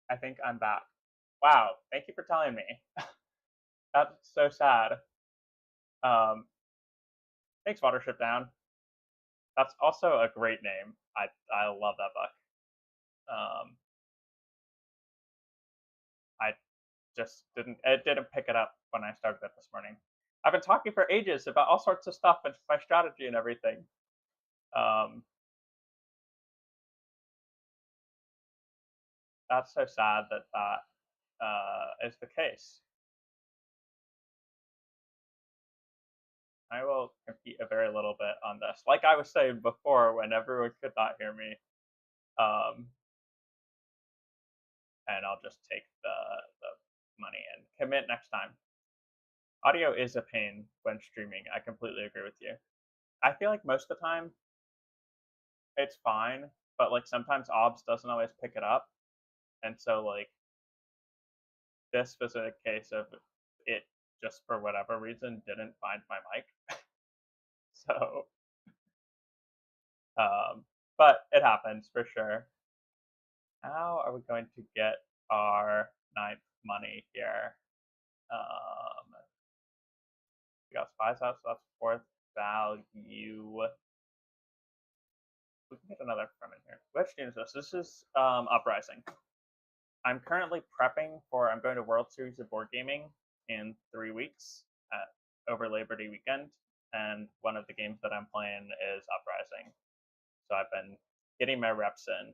I think I'm back. Wow, thank you for telling me. That's so sad. Um, Thanks, Watership Down. That's also a great name. I love that book. Um, I just didn't pick it up when I started it this morning. I've been talking for ages about all sorts of stuff and my strategy and everything. Um, that's so sad that is the case. I will compete a very little bit on this. Like I was saying before, when everyone could not hear me, um, and I'll just take the money and commit next time. Audio is a pain when streaming. I completely agree with you. I feel like most of the time it's fine, but like sometimes OBS doesn't always pick it up, and so like this was a case of it just for whatever reason didn't find my mic. So, um, but it happens for sure. How are we going to get our ninth money here? We got spies out, so that's fourth value. We can get another from in here. Which game is this? This is Uprising. I'm currently prepping for. I'm going to World Series of Boardgaming in 3 weeks over Labor Day weekend, and one of the games that I'm playing is Uprising. So I've been getting my reps in.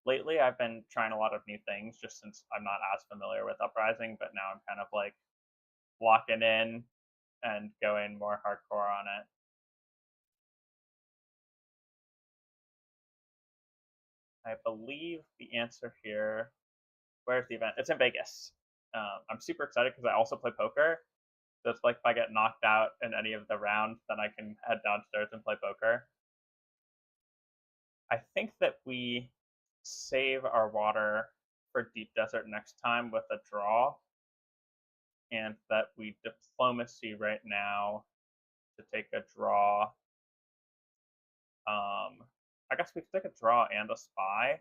Lately, I've been trying a lot of new things just since I'm not as familiar with Uprising, but now I'm kind of like locking in and going more hardcore on it. I believe the answer here. Where's the event? It's in Vegas. I'm super excited because I also play poker. So it's like if I get knocked out in any of the rounds, then I can head downstairs and play poker. I think that we save our water for Deep Desert next time with a draw, and that we diplomacy right now to take a draw. I guess we could take a draw and a spy.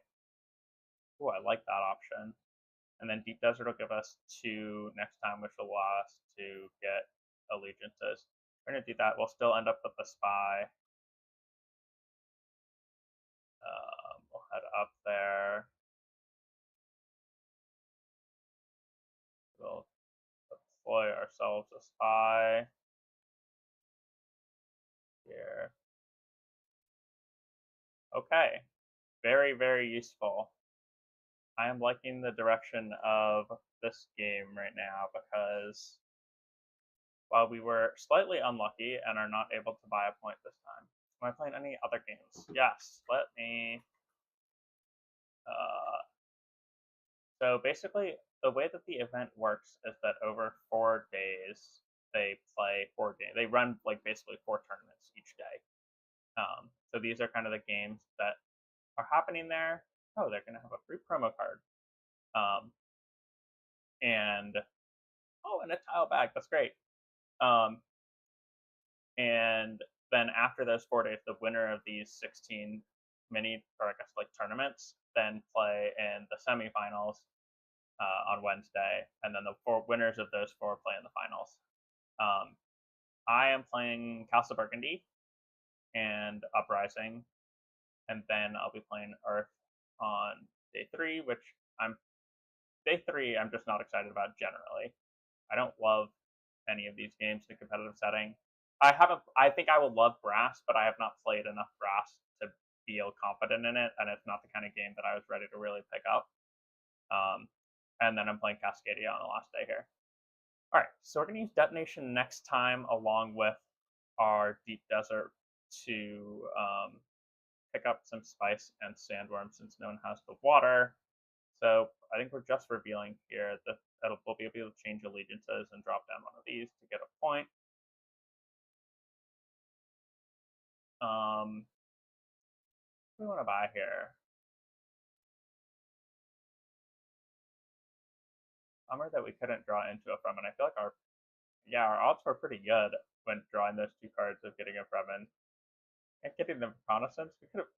Oh, I like that option. And then Deep Desert will give us 2 next time, which will allow us to get allegiances. We're going to do that. We'll still end up with the spy. We'll head up there. We'll deploy ourselves a spy here. Okay. Very, very useful. I am liking the direction of this game right now because while we were slightly unlucky and are not able to buy a point this time, am I playing any other games? Yes, let me. So basically, the way that the event works is that over 4 days, they play 4 games. They run like basically 4 tournaments each day. So these are kind of the games that are happening there. Oh, they're going to have a free promo card. Um, and and a tile bag. That's great. And then after those 4 days, the winner of these 16 mini, or I guess like tournaments, then play in the semifinals on Wednesday, and then the 4 winners of those 4 play in the finals. I am playing Castle Burgundy and Uprising, and then I'll be playing Earth on day 3, which day 3 I'm just not excited about generally. I don't love any of these games in a competitive setting. I think I would love Brass, but I have not played enough Brass to feel confident in it, and it's not the kind of game that I was ready to really pick up. And then I'm playing Cascadia on the last day here. All right, so we're going to use Detonation next time along with our Deep Desert to pick up some spice and sandworm since no one has the water. So I think we're just revealing here that we'll be able to change allegiances and drop down one of these to get a point. What do we want to buy here? Bummer that we couldn't draw into a Fremen. I feel like our odds were pretty good when drawing those 2 cards of getting a Fremen and getting the reconnaissance. We could have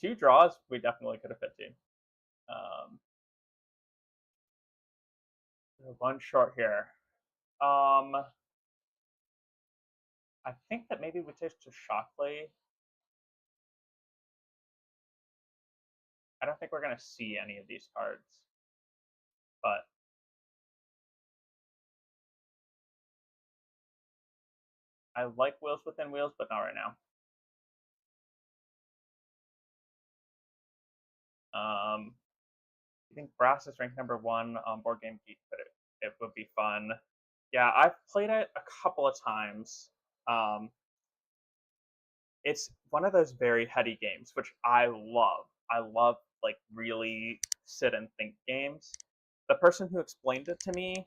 2 draws. We definitely could have hit 2. One short here. I think that maybe we take to Shockley. I don't think we're gonna see any of these cards, but I like Wheels Within Wheels, but not right now. I think Brass is ranked number 1 on Board Game Geek, but it would be fun. Yeah, I've played it a couple of times. It's one of those very heady games, which I love. I love like really sit and think games. The person who explained it to me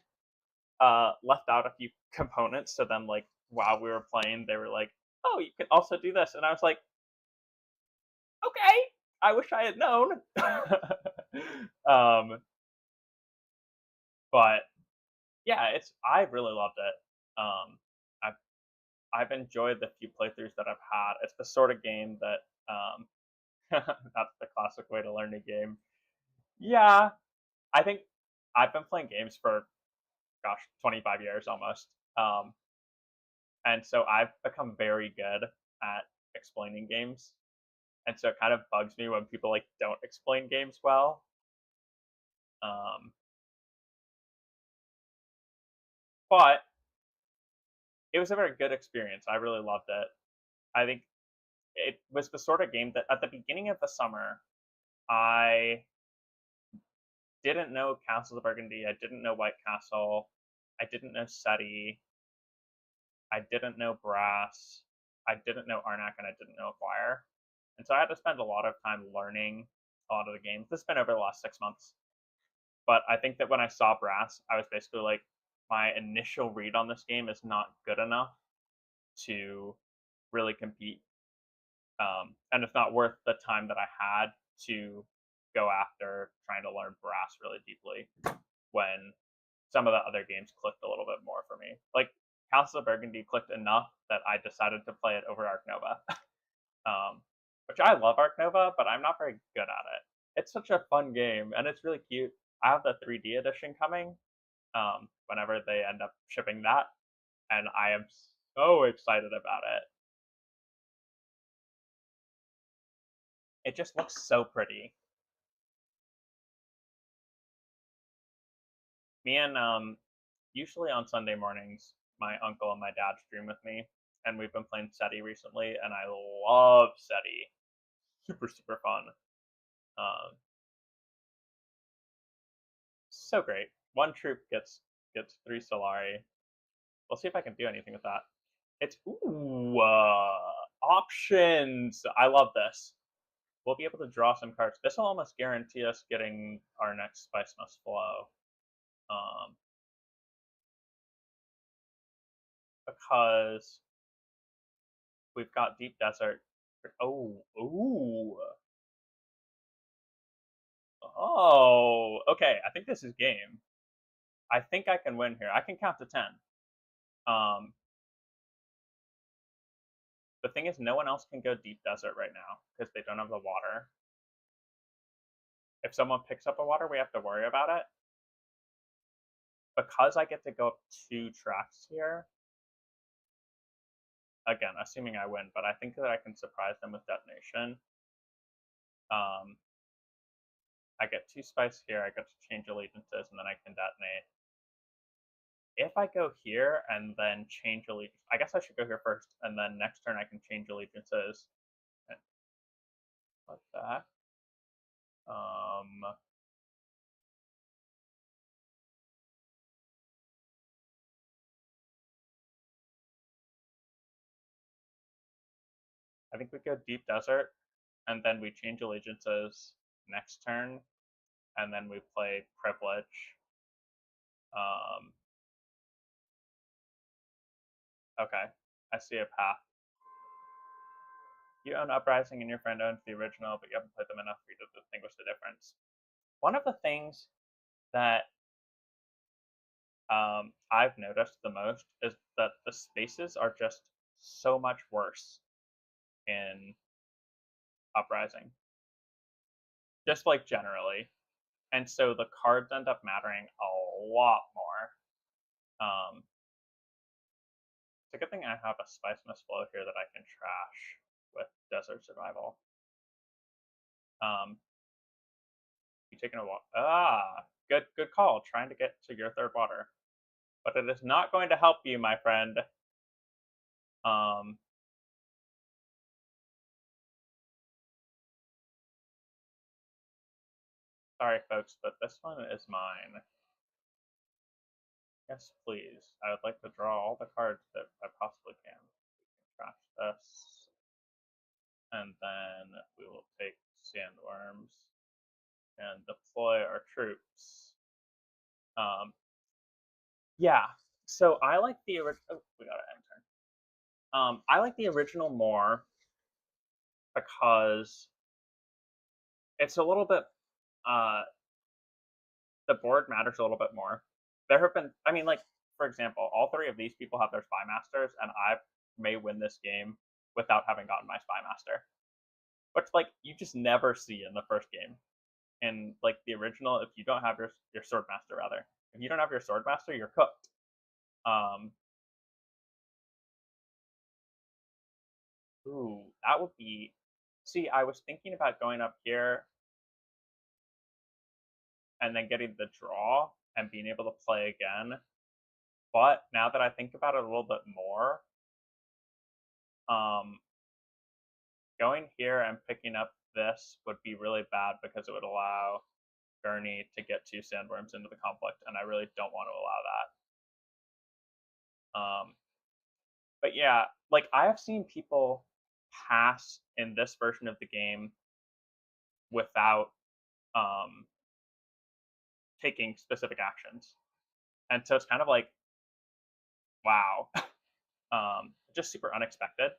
left out a few components, so then like while we were playing, they were like, "Oh, you can also do this," and I was like, "Okay, I wish I had known." um, but yeah, I really loved it. I've I've enjoyed the few playthroughs that I've had. It's the sort of game that that's the classic way to learn a game. Yeah, I think I've been playing games for gosh, 25 years almost. And so I've become very good at explaining games. And so it kind of bugs me when people like don't explain games well. Um, but it was a very good experience. I really loved it. I think it was the sort of game that at the beginning of the summer, I didn't know Castles of Burgundy. I didn't know White Castle. I didn't know SETI. I didn't know Brass. I didn't know Arnak, and I didn't know Acquire. And so I had to spend a lot of time learning a lot of the games. This has been over the last 6 months. But I think that when I saw Brass, I was basically like, my initial read on this game is not good enough to really compete. And it's not worth the time that I had to go after trying to learn Brass really deeply when some of the other games clicked a little bit more for me. Like Castle of Burgundy clicked enough that I decided to play it over Arc Nova. Which I love Arc Nova, but I'm not very good at it. It's such a fun game, and it's really cute. I have the 3D edition coming whenever they end up shipping that, and I am so excited about it. It just looks so pretty. Me and usually on Sunday mornings, my uncle and my dad stream with me, and we've been playing SETI recently, and I love SETI. Super, super fun. Um, so great. One troop gets 3 Solari. We'll see if I can do anything with that. It's options. I love this. We'll be able to draw some cards. This will almost guarantee us getting our next Spice Must Flow. Because we've got Deep Desert. Oh, okay. I think this is game. I think I can win here. I can count to 10. Um, the thing is, no one else can go Deep Desert right now because they don't have the water. If someone picks up a water, we have to worry about it. Because I get to go up 2 tracks here, again, assuming I win, but I think that I can surprise them with Detonation. I get 2 spice here, I get to change allegiances, and then I can detonate. If I go here and then change allegiance, I guess I should go here first, and then next turn I can change allegiances. What the heck? I think we go Deep Desert, and then we change allegiances next turn, and then we play Privilege. Okay, I see a path. You own Uprising and your friend owns the original, but you haven't played them enough for you to distinguish the difference. One of the things that I've noticed the most is that the spaces are just so much worse in Uprising. Just like generally. and so the cards end up mattering a lot more. It's a good thing I have a Spice Mist Flow here that I can trash with Desert Survival. You taking a walk? Good call. Trying to get to your third water, but it is not going to help you, my friend. Sorry, folks, but this one is mine. Yes, please. I would like to draw all the cards that I possibly can. We can trash this, and then we will take Sandworms and deploy our troops. Yeah. So I like the original. Oh, we got an end turn. I like the original more because it's a little bit. The board matters a little bit more. There have been, I mean, like for example, all three of these people have their Spy Masters, and I may win this game without having gotten my Spy Master, which like you just never see in the first game. In like the original, if you don't have your Sword Master, rather, if you don't have your Sword Master, you're cooked. Ooh, that would be. See, I was thinking about going up here and then getting the draw and being able to play again. But now that I think about it a little bit more, going here and picking up this would be really bad because it would allow Gurney to get two Sandworms into the conflict, and I really don't want to allow that. But yeah, like I have seen people pass in this version of the game without taking specific actions, and so it's kind of like, wow, just super unexpected.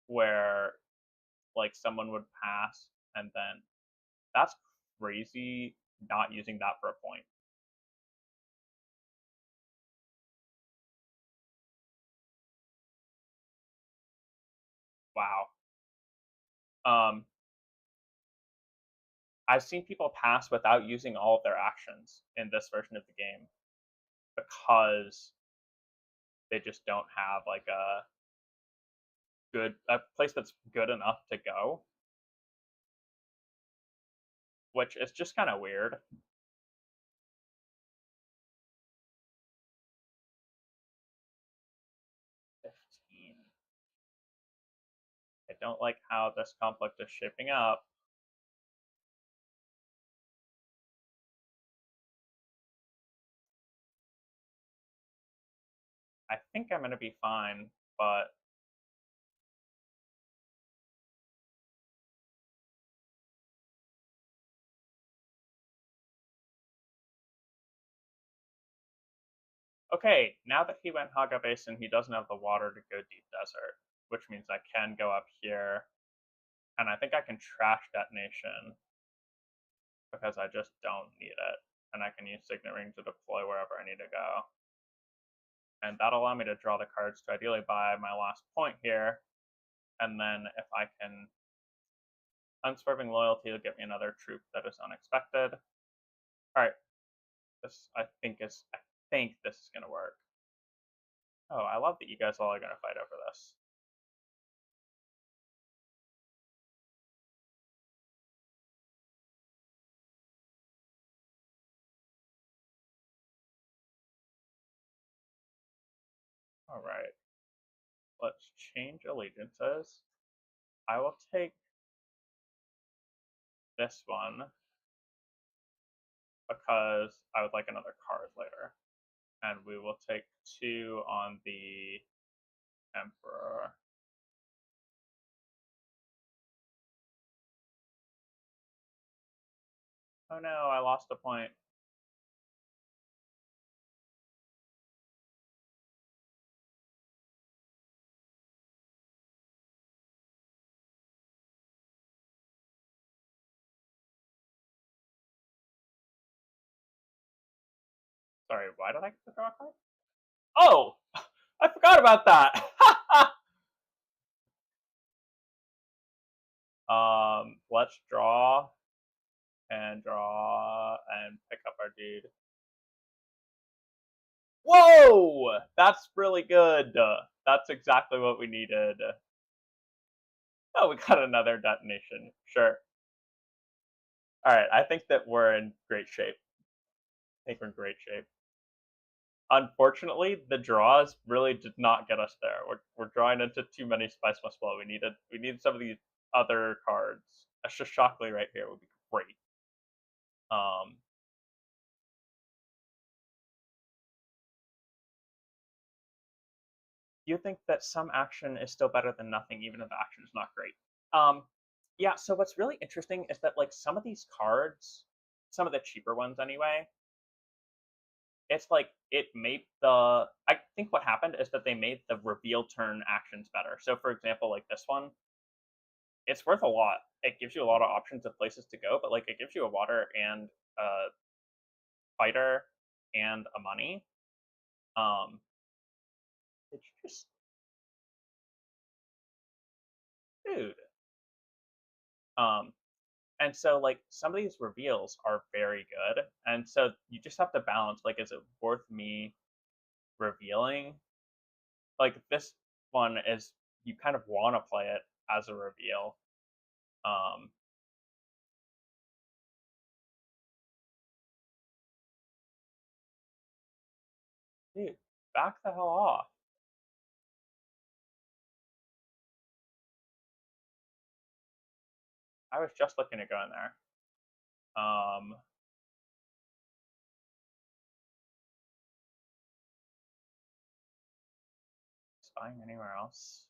Where like someone would pass and then that's crazy not using that for a point. Wow. I've seen people pass without using all of their actions in this version of the game because they just don't have like a place that's good enough to go, which is just kind of weird. I don't like how this conflict is shaping up. I think I'm going to be fine, but okay, now that he went Haga Basin, he doesn't have the water to go deep desert, which means I can go up here, and I think I can trash Detonation because I just don't need it, and I can use Signet Ring to deploy wherever I need to go. And that'll allow me to draw the cards to ideally buy my last point here, and then if I can Unswerving Loyalty will get me another troop that is unexpected. Alright, this I think this is gonna work. Oh, I love that you guys all are gonna fight over this. Alright. Let's change allegiances. I will take this one because I would like another card later. And we will take 2 on the Emperor. Oh no, I lost a point. Sorry, why did I get to draw a card? Oh! I forgot about that! Let's draw and pick up our dude. Whoa! That's really good. That's exactly what we needed. Oh, we got another detonation. Sure. Alright, I think that we're in great shape. I think we're in great shape. Unfortunately, the draws really did not get us there. We're drawing into too many Spice Must Blow. We needed some of these other cards. A Shishakli right here would be great. You think that some action is still better than nothing, even if the action is not great. Um, yeah, so what's really interesting is that like some of these cards, some of the cheaper ones anyway, it's like it made the I think what happened is that they made the reveal turn actions better. So for example, like this one, it's worth a lot. It gives you a lot of options of places to go, but like it gives you a water and a fighter and a money. Um, it's just dude. Um, and so like some of these reveals are very good, and so you just have to balance like, is it worth me revealing? Like this one is you kind of want to play it as a reveal. Um, dude, back the hell off. I was just looking at going there. Um, spying anywhere else?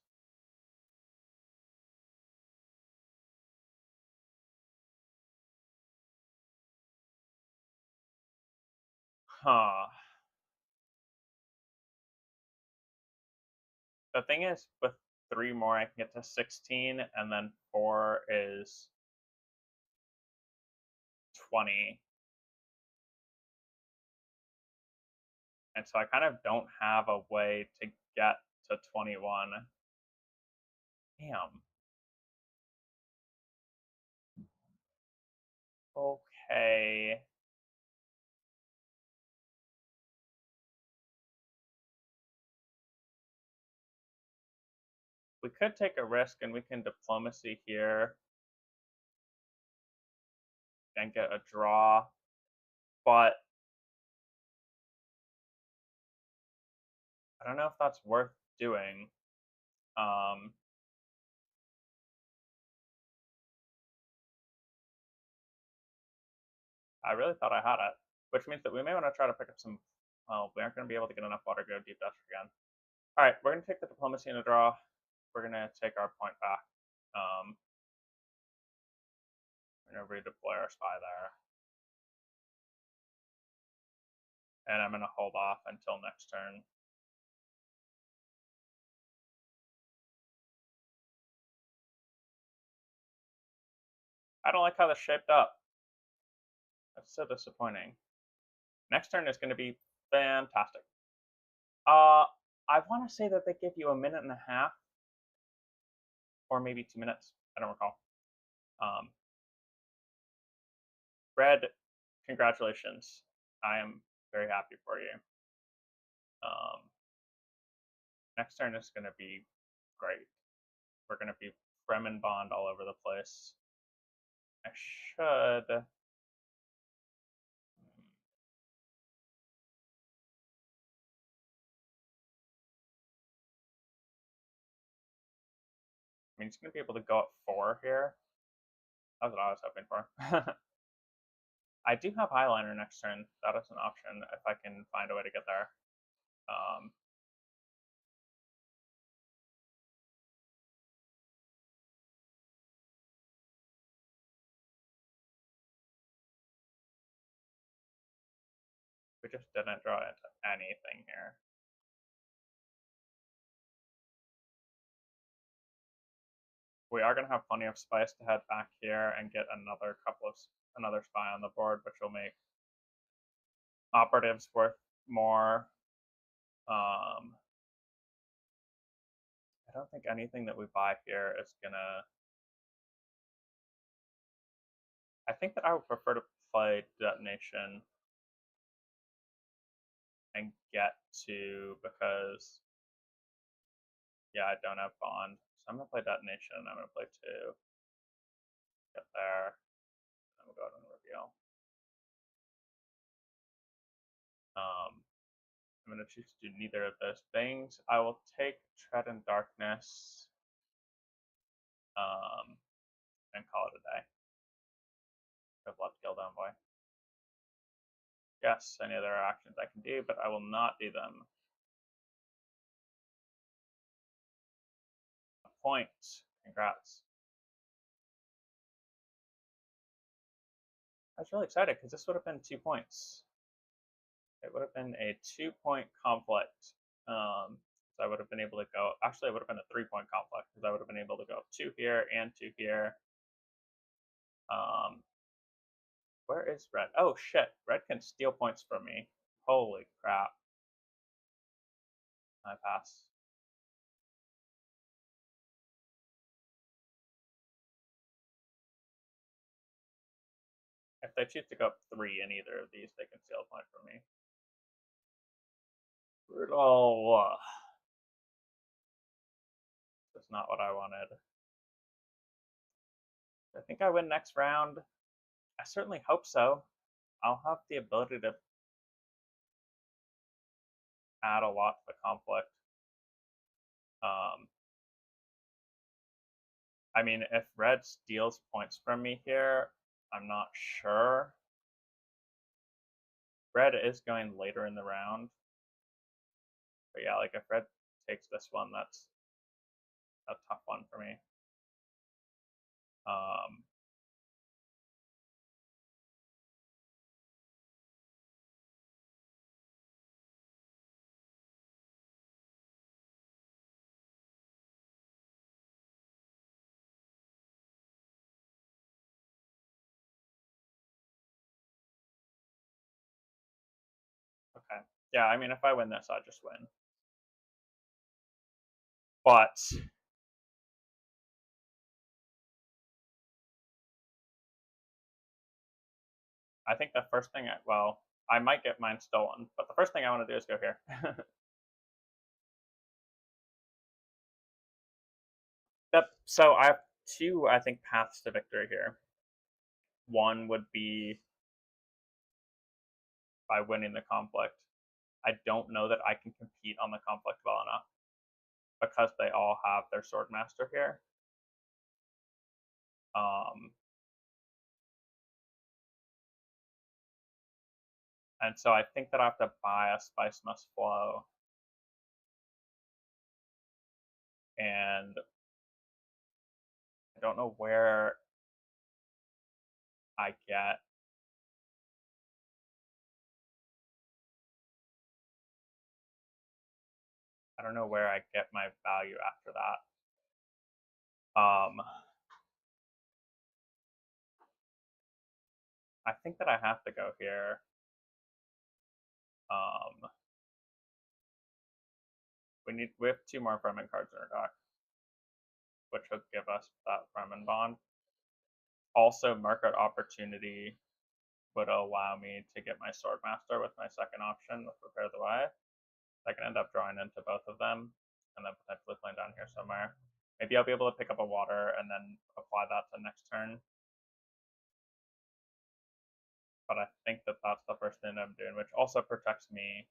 Huh. The thing is, with three more, I can get to 16, and then four is 20. And so I kind of don't have a way to get to 21. Damn. Okay. We could take a risk and we can diplomacy here and get a draw, but I don't know if that's worth doing. Um, I really thought I had it, which means that we may want to try to pick up some. Well, we aren't going to be able to get enough water to go deep dust again. All right, we're going to take the diplomacy in a draw. We're going to take our point back. We're going to redeploy our spy there. And I'm going to hold off until next turn. I don't like how this shaped up. That's so disappointing. Next turn is going to be fantastic. I want to say that they give you a minute and a half, or maybe 2 minutes. I don't recall. Um, Red, congratulations. I am very happy for you. Um, Next turn is going to be great. We're going to be Fremen Bond all over the place. I should. I mean, he's going to be able to go at 4 here. That's what I was hoping for. I do have Highliner next turn. That is an option if I can find a way to get there. Um, we just didn't draw into anything here. We are going to have plenty of spice to head back here and get another spy on the board, which will make operatives worth more. I don't think anything that we buy here is gonna I think that I would prefer to play Detonation and get to, because yeah, I don't have Bond. So I'm gonna play Detonation. I'm gonna play 2. Get there. And we'll go ahead and reveal. I'm gonna choose to do neither of those things. I will take Tread in Darkness. And call it a day. Good luck, Guild Envoy. Yes, any other actions I can do, but I will not do them. A point. Congrats. I was really excited because this would have been 2 points. It would have been a 2-point conflict. So I would have been able to go. Actually, it would have been a 3-point conflict because I would have been able to go 2 here and 2 here. Where is red? Oh shit! Red can steal points from me. Holy crap! I pass. If they choose to go up 3 in either of these, they can steal a point from me. Brutal. That's not what I wanted. I think I win next round. I certainly hope so. I'll have the ability to add a lot to the conflict. I mean, if red steals points from me here, I'm not sure. Red is going later in the round. But yeah, like if red takes this one, that's a tough one for me. Okay. Yeah, I mean, if I win this, I just win. But I think the first thing, well, I might get mine stolen, but the first thing I want to do is go here. Yep. So I have 2, I think, paths to victory here. One would be by winning the conflict. I don't know that I can compete on the conflict well enough because they all have their Swordmaster here. And so I think that I have to buy a Spice Must Flow. And I don't know where I get. I don't know where I get my value after that. I think that I have to go here. We have 2 more Fremen cards in our deck, which would give us that Fremen bond. Also, Market Opportunity would allow me to get my Swordmaster with my second option with Prepare the Way. I can end up drawing into both of them and then potentially playing down here somewhere. Maybe I'll be able to pick up a water and then apply that to next turn. But I think that that's the first thing I'm doing, which also protects me.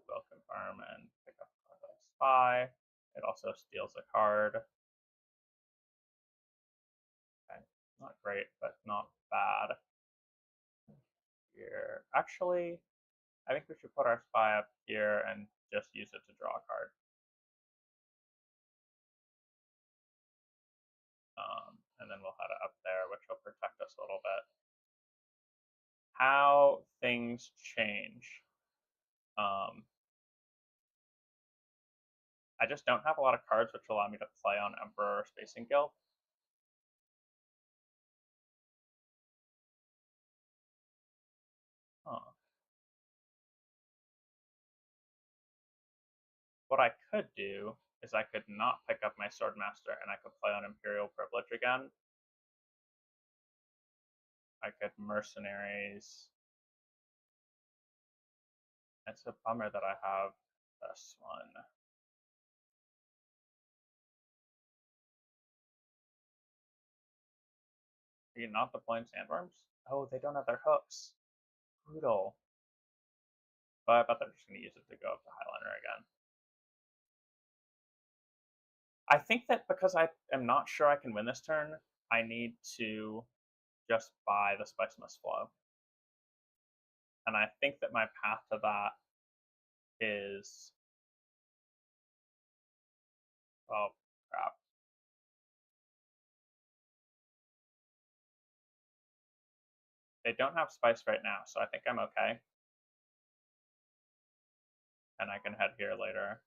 Will confirm and pick up a card like Spy. It also steals a card. Okay, not great, but not bad. Here, actually, I think we should put our Spy up here and just use it to draw a card. And then we'll head it up there, which will protect us a little bit. How things change. I just don't have a lot of cards which allow me to play on Emperor or Spacing Guild. Huh. What I could do is I could not pick up my Swordmaster and I could play on Imperial Privilege again. I could mercenaries. It's a bummer that I have this one. Are you not deploying sandworms? Oh, they don't have their hooks. Brutal. But I bet they're just going to use it to go up to Highlander again. I think that because I am not sure I can win this turn, I need to just buy the Spicemus Flow. And I think that my path to that is... Oh, crap. They don't have spice right now, so I think I'm okay. And I can head here later.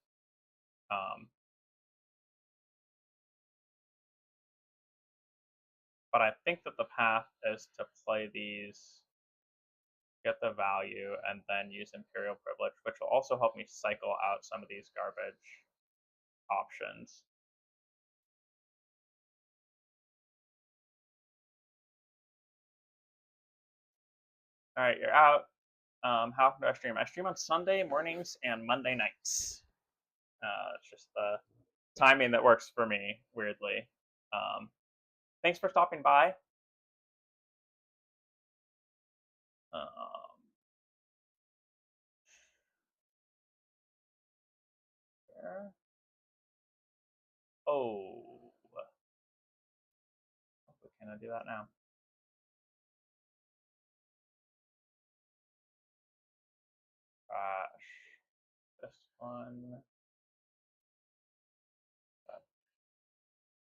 But I think that the path is to play these, get the value, and then use Imperial Privilege, which will also help me cycle out some of these garbage options. All right, you're out. How often do I stream? I stream on Sunday mornings and Monday nights. It's just the timing that works for me, weirdly. Thanks for stopping by. Here. Oh, can I do that now? Crash. This one.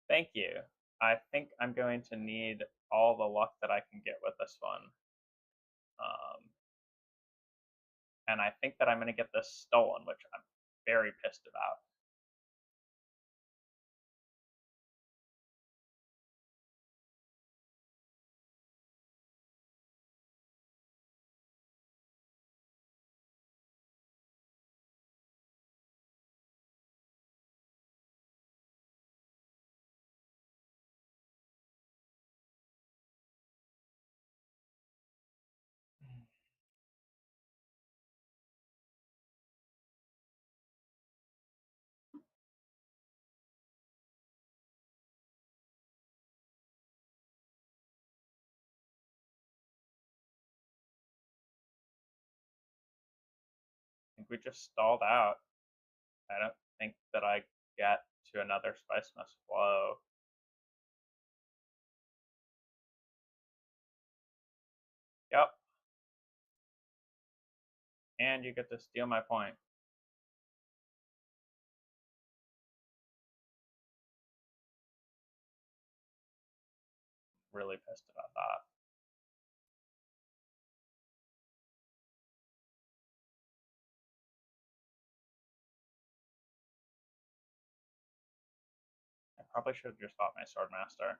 Thank you. I think I'm going to need all the luck that I can get with this one. And I think that I'm going to get this stolen, which I'm very pissed about. I think we just stalled out. I don't think that I get to another Spicemus Flow. Yep. And you get to steal my point. Really pissed about that. I probably should have just bought my Swordmaster.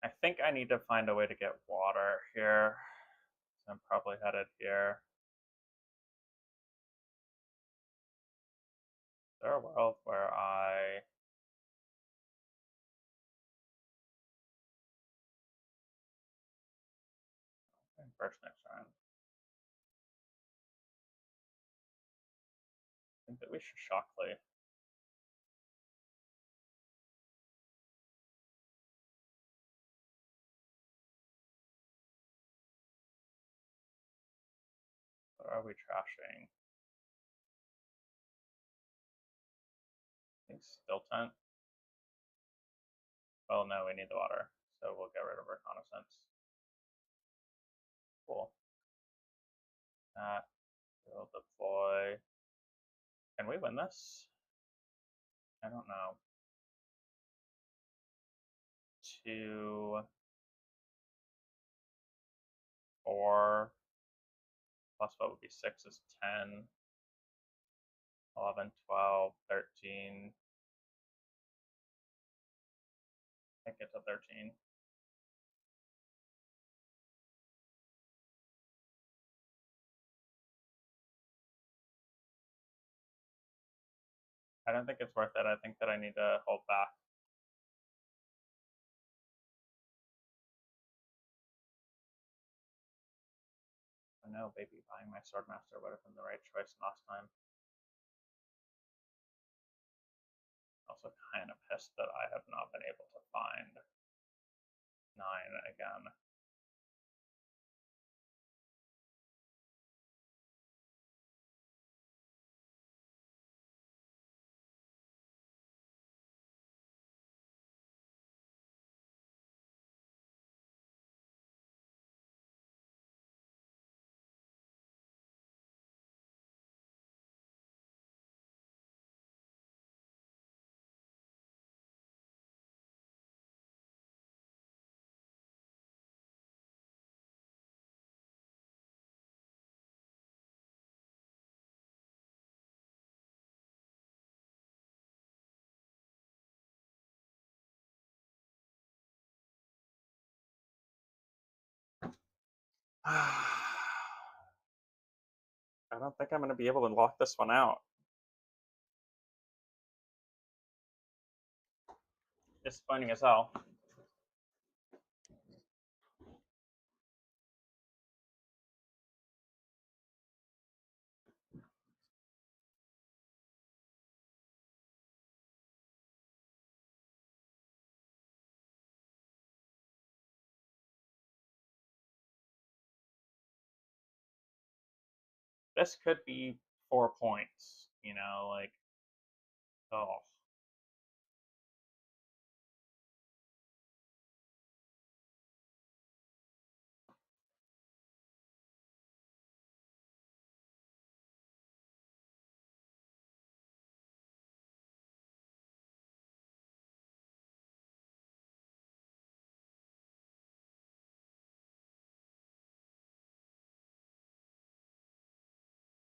I think I need to find a way to get water here. So I'm probably headed here. Is there a world where I... First next round. I think that we should Shockley. What are we trashing? I think Stilton. Well, no, we need the water, so we'll get rid of Reconnaissance. Cool. That will deploy. Can we win this? I don't know. 2, 4, plus what would be 6 is 10, 11, 12, 13. I think it's a 13. I don't think it's worth it. I think that I need to hold back. I know, baby, buying my Swordmaster would have been the right choice last time. Also kind of pissed that I have not been able to find 9 again. I don't think I'm going to be able to lock this one out. Disappointing as hell. This could be 4 points, you know, like, oh.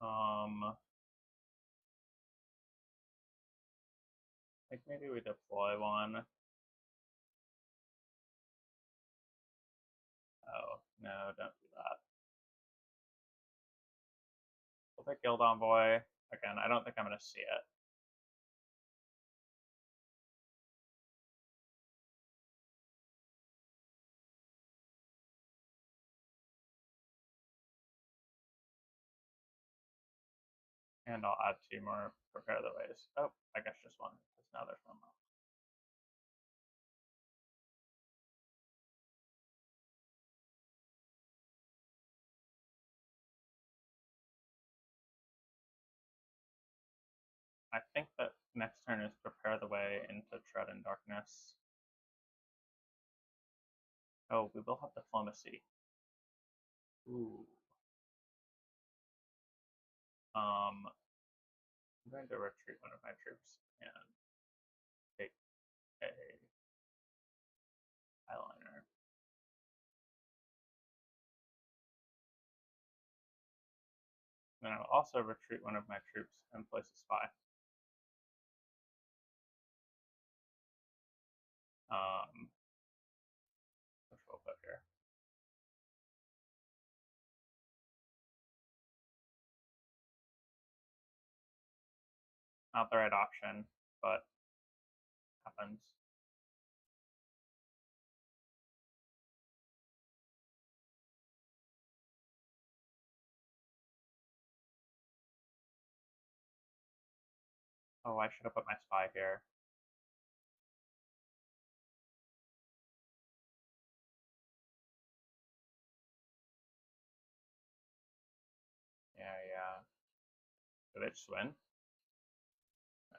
I think maybe we deploy one. Oh, no, don't do that. We'll take Guild Envoy. Again, I don't think I'm going to see it. And I'll add 2 more Prepare the Ways. Oh, I guess just 1, because now there's 1 more. I think that next turn is Prepare the Way into Tread in Darkness. Oh, we will have Diplomacy. Ooh. I'm going to retreat one of my troops and take a Highliner. Then I'll also retreat one of my troops and place a spy. Which we'll put here. Not the right option, but happens. Oh, I should have put my spy here. Yeah. Did they just win? No.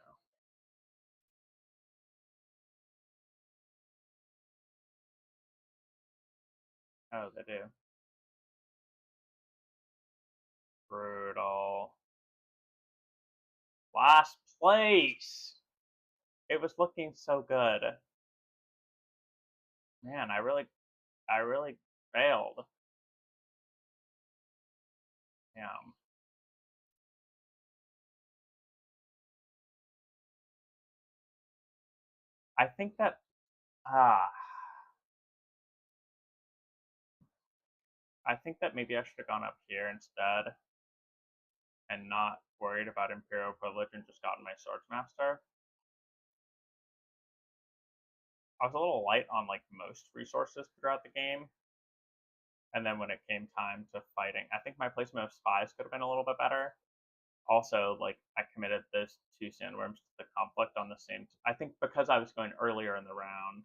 Oh, they do. Brutal. Last place! It was looking so good. Man, I really failed. Yeah. I think that I think that maybe I should have gone up here instead. and not worried about Imperial privilege and just gotten my Swordsmaster, I was a little light on like most resources throughout the game. And then when it came time to fighting, I think my placement of spies could have been a little bit better. Also, like I committed those two sandworms to the conflict on the same. I think because I was going earlier in the round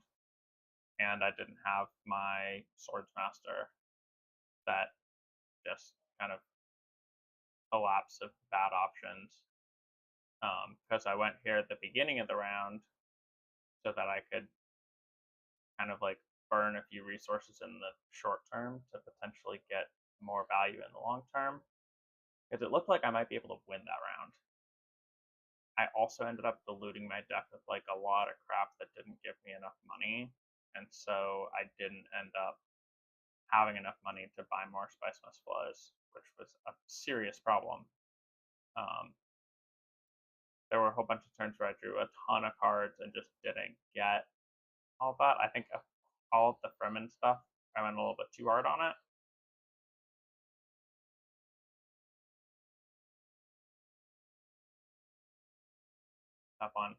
and I didn't have my Swordsmaster, that just kind of collapse of bad options. Because I went here at the beginning of the round so that I could kind of like burn a few resources in the short term to potentially get more value in the long term. Because it looked like I might be able to win that round. I also ended up diluting my deck with like a lot of crap that didn't give me enough money, and so I didn't end up having enough money to buy more Spice Must Flows, which was a serious problem. Um, there were a whole bunch of turns where I drew a ton of cards and just didn't get all that. I think all of the Fremen stuff, I went a little bit too hard on it. Have fun.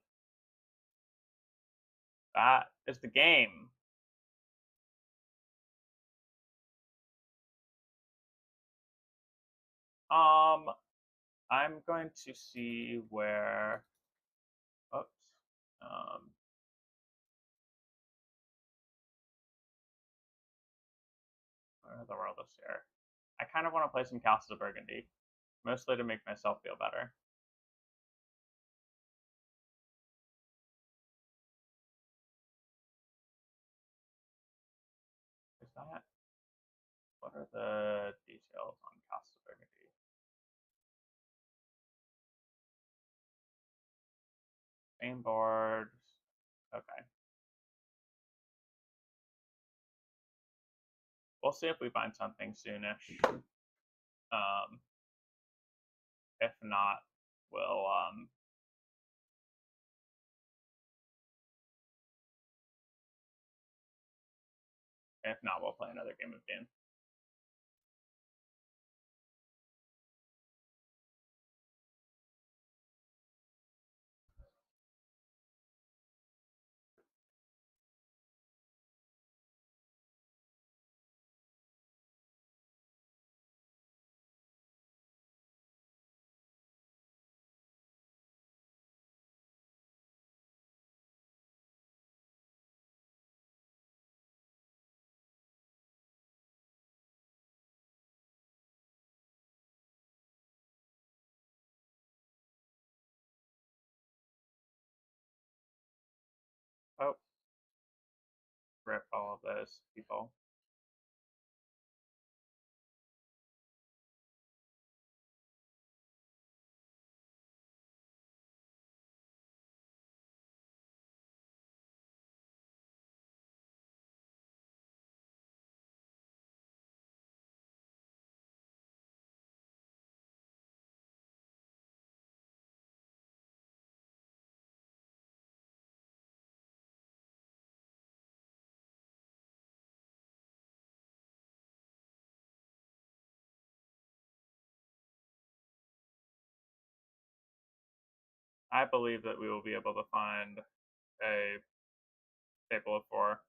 That is the game. Um, I'm going to see where. Oops. Where the world is here. I kind of want to play some Castles of Burgundy, mostly to make myself feel better. Is that? What are the details on Castles of Burgundy? Same board. Okay. We'll see if we find something soonish. If not, we'll play another game of Dune. Oh, rip all of those people. I believe that we will be able to find a table of four.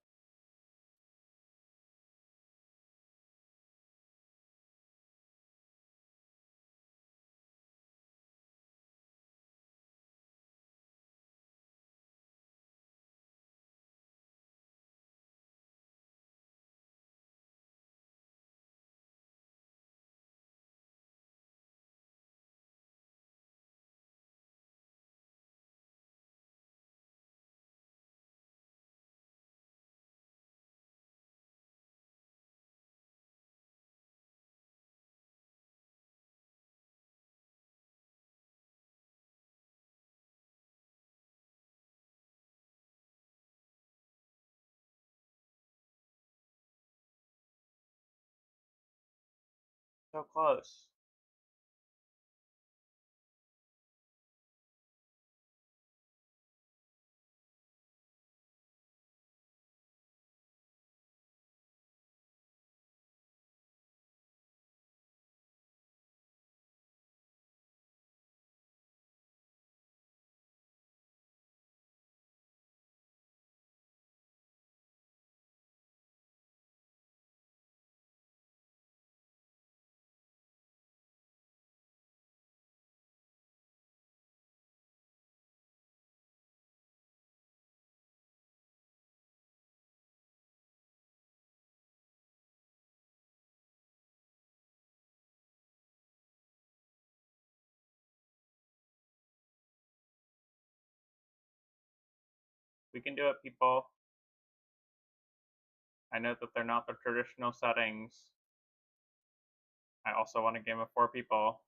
So close. We can do it, people. I know that they're not the traditional settings. I also want a game of 4 people.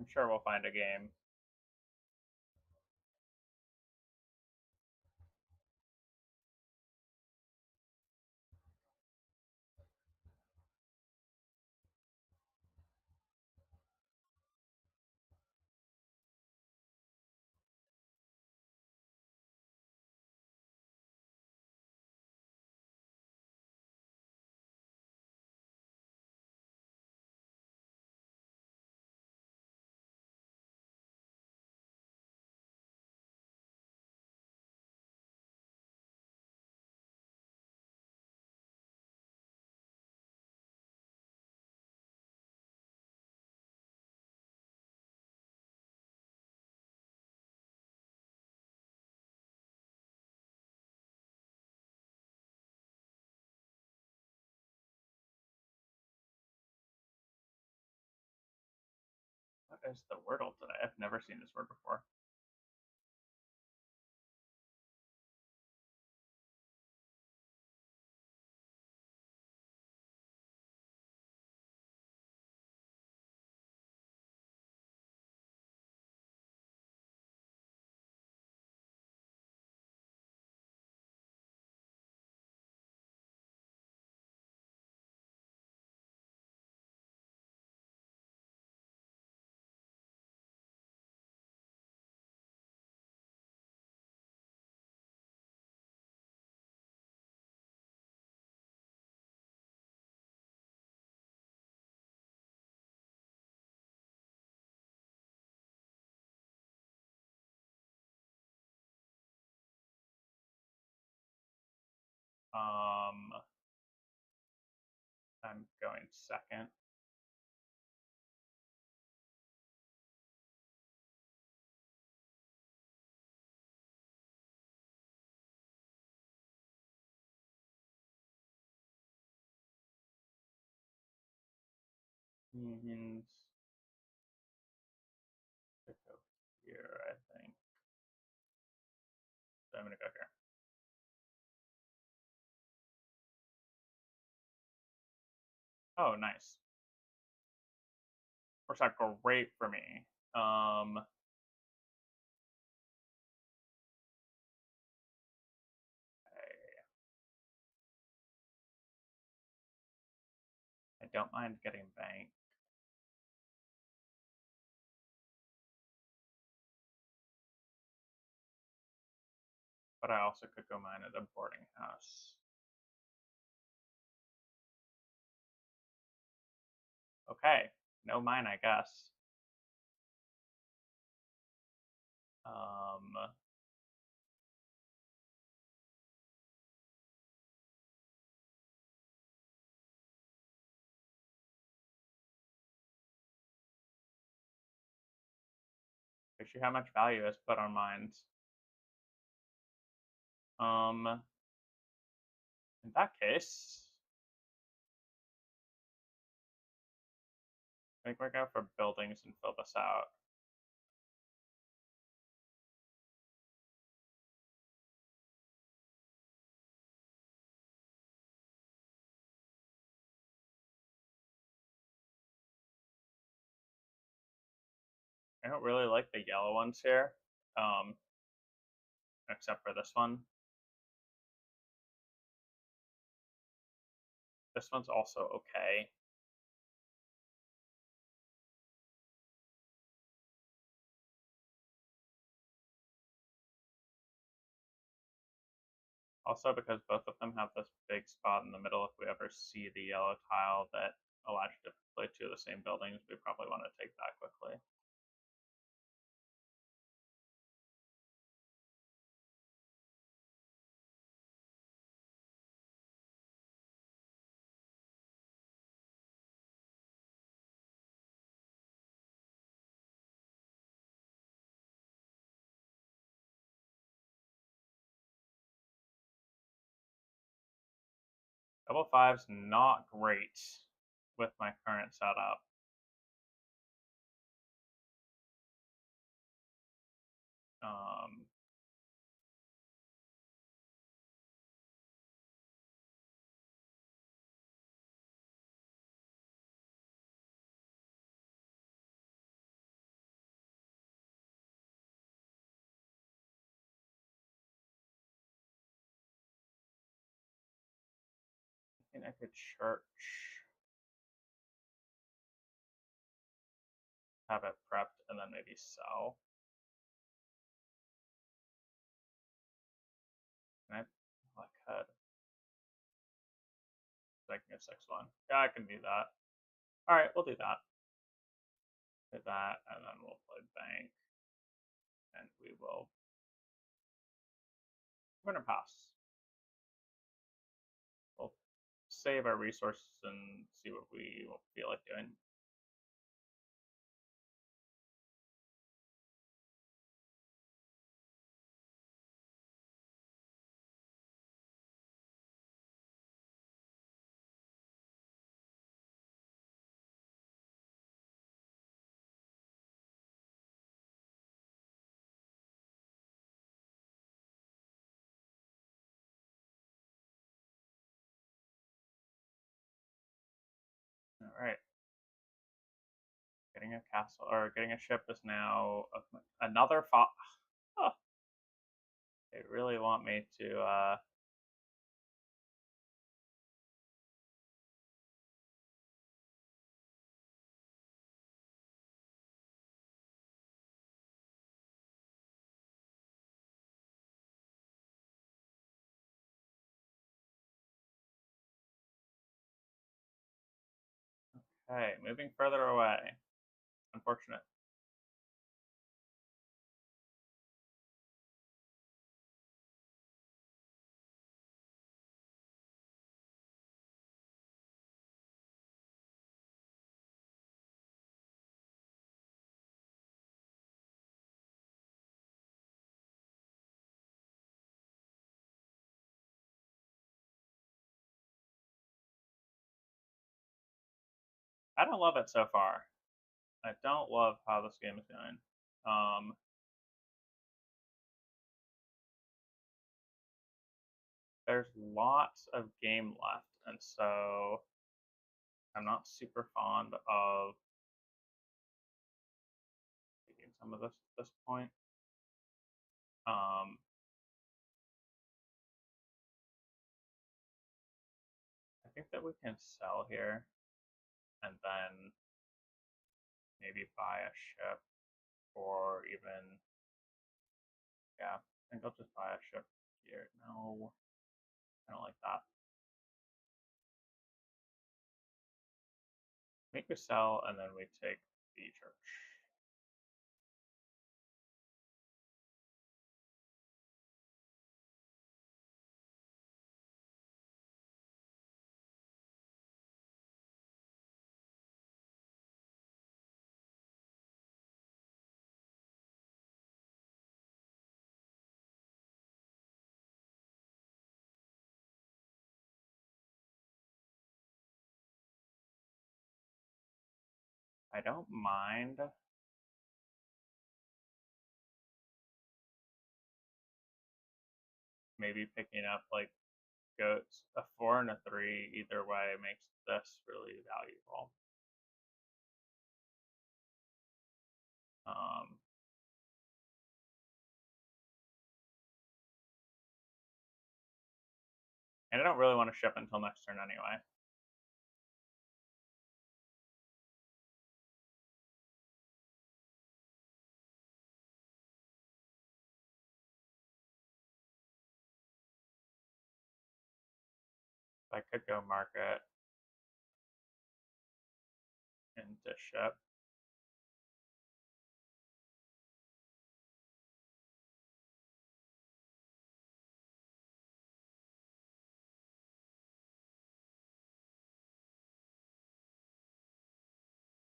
I'm sure we'll find a game. What is the Wordle today? I've never seen this word before. I'm going second. Minions to go here, I think. So I'm gonna go here. Oh, nice. Works out great for me. I don't mind getting bank. But I also could go mine at a boarding house. Okay, no mine, I guess. Um, Actually, how much value is put on mines? In that case, I think we're going for buildings and fill this out. I don't really like the yellow ones here, except for this one. This one's also okay. Also, because both of them have this big spot in the middle, if we ever see the yellow tile that allows you to play two of the same buildings, we probably want to take that quickly. Double five's not great with my current setup. Um, I think I could church, have it prepped, and then maybe sell. Can I could. Taking a 6-1. Yeah, I can do that. Alright, we'll do that. Do that, and then we'll play bank. And we will. We're gonna pass. We'll save our resources and see what we feel like doing. Alright. Getting a castle, or getting a ship is now another oh, they really want me to, okay, moving further away. Unfortunate. I don't love it so far. I don't love how this game is going. There's lots of game left, and so I'm not super fond of taking some of this at this point. I think that we can sell here and then maybe buy a ship, or even, yeah, I think I'll just buy a ship here. No, I don't like that. Make we sell, and then we take the church. I don't mind maybe picking up like goats. A 4 and a 3 either way makes this really valuable. Um, and I don't really want to ship until next turn anyway. I could go market into ship.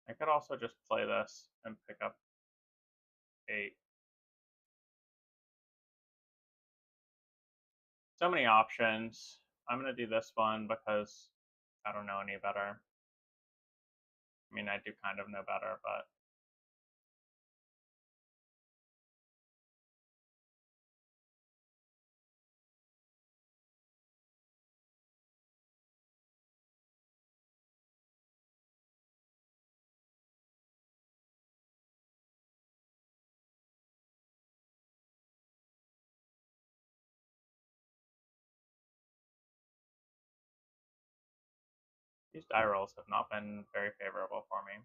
I could also just play this and pick up 8. So many options. I'm going to do this one because I don't know any better. I mean, I do kind of know better, but these die rolls have not been very favorable for me.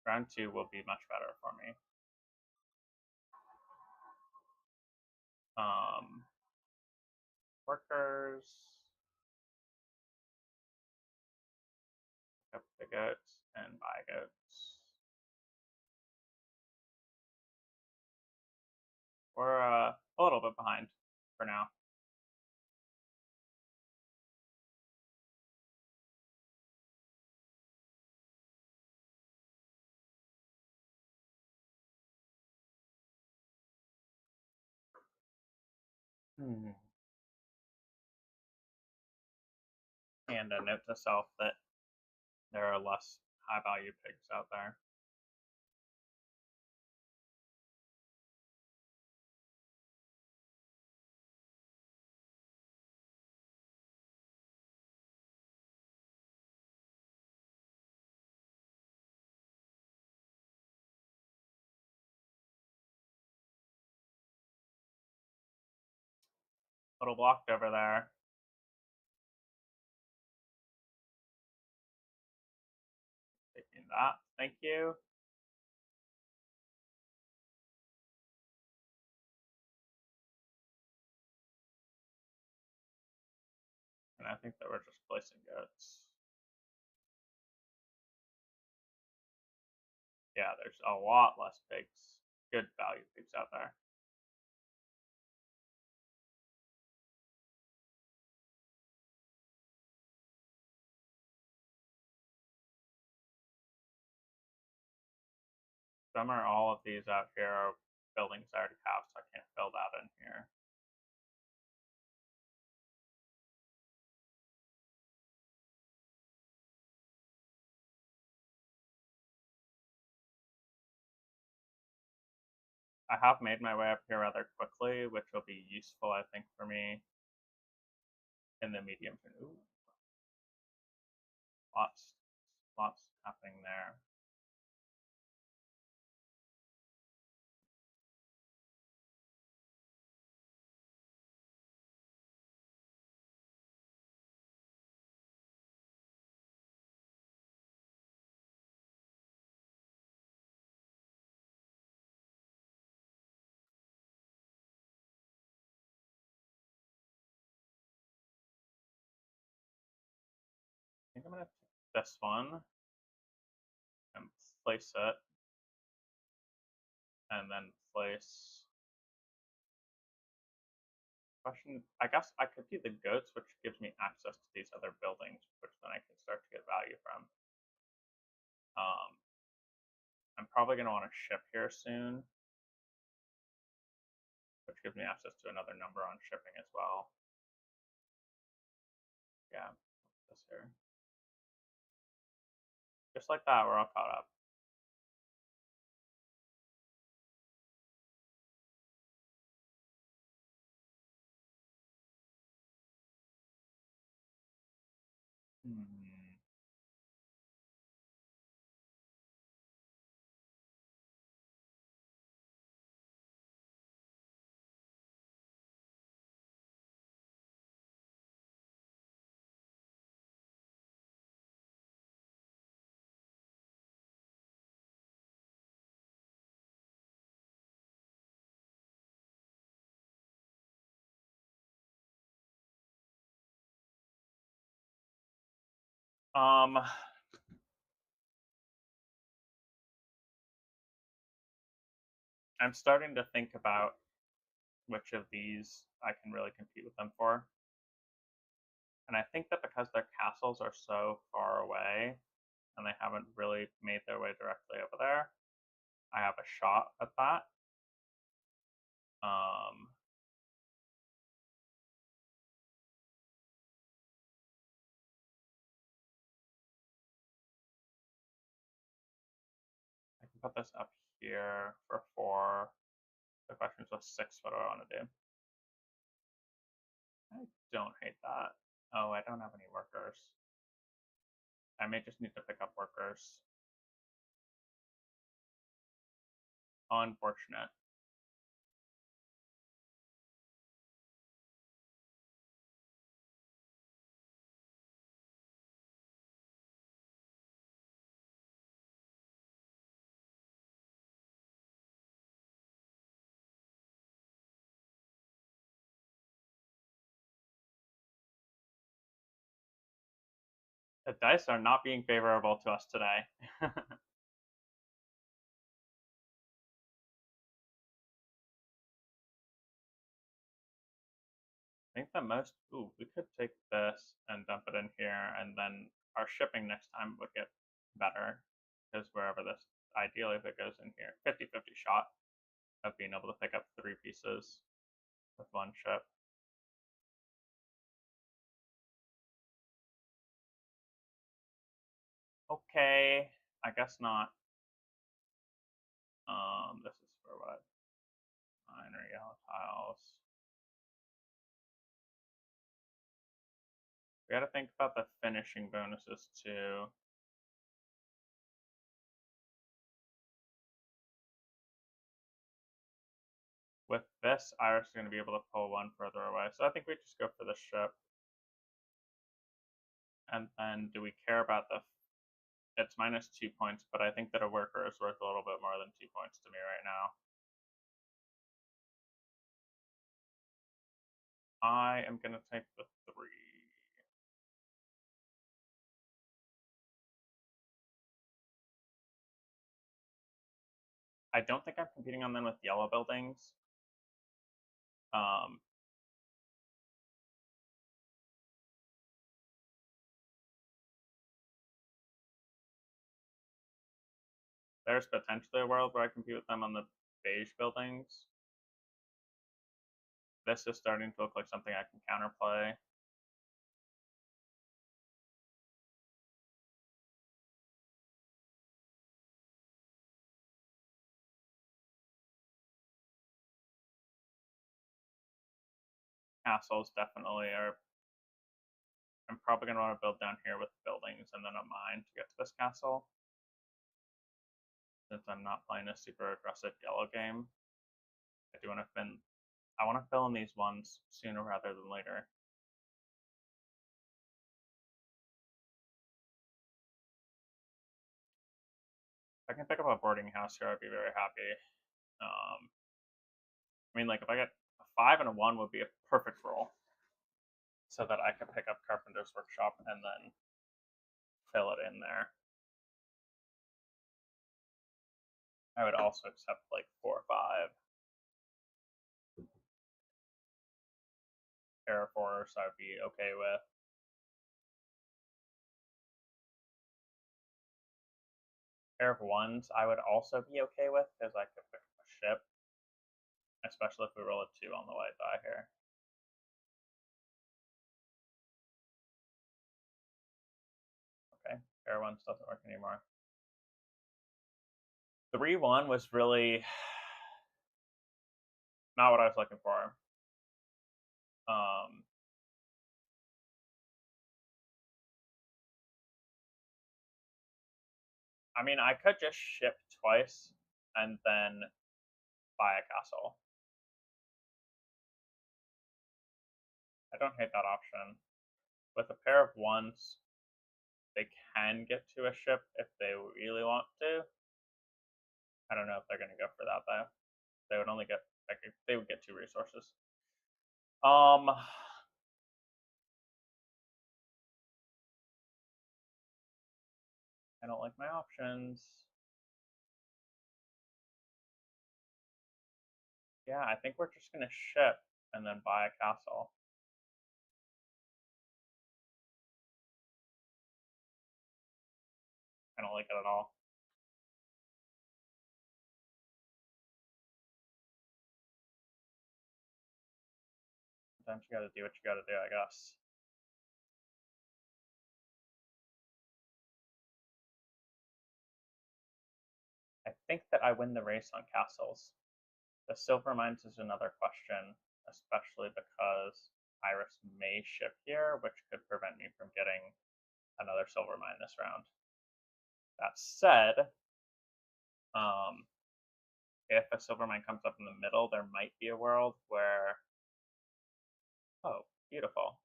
Round 2 will be much better for me. Workers, pick up the goats and buy goats. We're a little bit behind for now. And a note to self that there are less high value pigs out there. Little blocked over there. Taking that. Thank you. And I think that we're just placing goats. Yeah, there's a lot less pigs, good value pigs out there. Some are all of these out here are buildings I already have, so I can't fill that in here. I have made my way up here rather quickly, which will be useful, I think, for me in the medium term. Ooh, lots happening there. I think I'm gonna take this one and place it, and then place. Question. I guess I could do the goats, which gives me access to these other buildings, which then I can start to get value from. I'm probably gonna want to ship here soon, which gives me access to another number on shipping as well. Yeah, this here. Just like that, we're all caught up. Hmm. Um, I'm starting to think about which of these I can really compete with them for. And I think that because their castles are so far away and they haven't really made their way directly over there, I have a shot at that. Um, I can put this up here for 4. The question is with 6, what do I want to do? I don't hate that. Oh, I don't have any workers. I may just need to pick up workers. Unfortunate. The dice are not being favorable to us today. I think the most. Ooh, we could take this and dump it in here, and then our shipping next time would get better because wherever this, ideally, if it goes in here, 50-50 shot of being able to pick up 3 pieces with 1 ship. Okay, I guess not. This is for what? Minor yellow tiles. We got to think about the finishing bonuses too. With this, Iris is going to be able to pull 1 further away. So I think we just go for the ship. And then do we care about the... It's minus 2 points, but I think that a worker is worth a little bit more than 2 points to me right now. I am going to take the 3. I don't think I'm competing on them with yellow buildings. Um, There's potentially a world where I compete with them on the beige buildings. This is starting to look like something I can counterplay. Castles definitely are. I'm probably going to want to build down here with buildings and then a mine to get to this castle. Since I'm not playing a super aggressive yellow game, I do want to I want to fill in these ones sooner rather than later. If I can pick up a boarding house here, I'd be very happy. I mean, like, if I get a 5 and a 1 would be a perfect roll. So that I could pick up Carpenter's Workshop and then fill it in there. I would also accept like 4 or 5. Terraforce I would be okay with. Pair of 1s I would also be okay with because I could pick up a ship. Especially if we roll a 2 on the way by here. Okay, pair of 1s doesn't work anymore. 3-1 was really not what I was looking for. I mean, I could just ship twice and then buy a castle. I don't hate that option. With a pair of 1s, they can get to a ship if they really want to. I don't know if they're going to go for that though. They would only get they would get 2 resources. I don't like my options. Yeah, I think we're just gonna ship and then buy a castle. I don't like it at all. Sometimes you gotta do what you gotta do, I guess. I think that I win the race on castles. The silver mines is another question, especially because Iris may ship here, which could prevent me from getting another silver mine this round. That said, if a silver mine comes up in the middle, there might be a world where, oh, beautiful.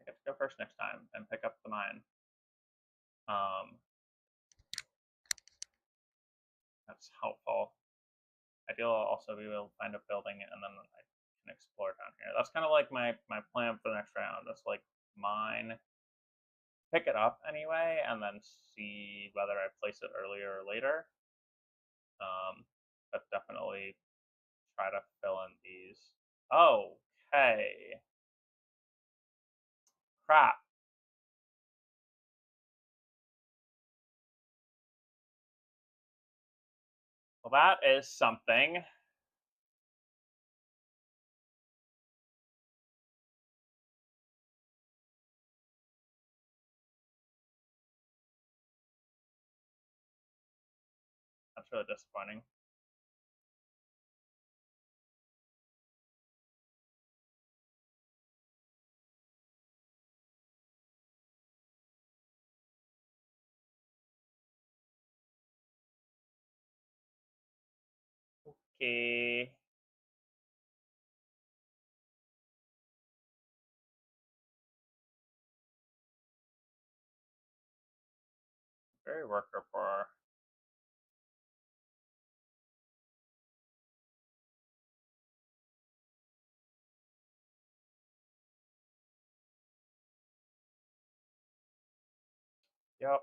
I get to go first next time and pick up the mine. That's helpful. Ideal also be able to find a building and then I can explore down here. That's kind of like my plan for the next round. It's like mine, pick it up anyway, and then see whether I place it earlier or later. But definitely try to fill in these. Okay. Crap. Well, that is something. That's really disappointing. Okay. Very worker for. Yep.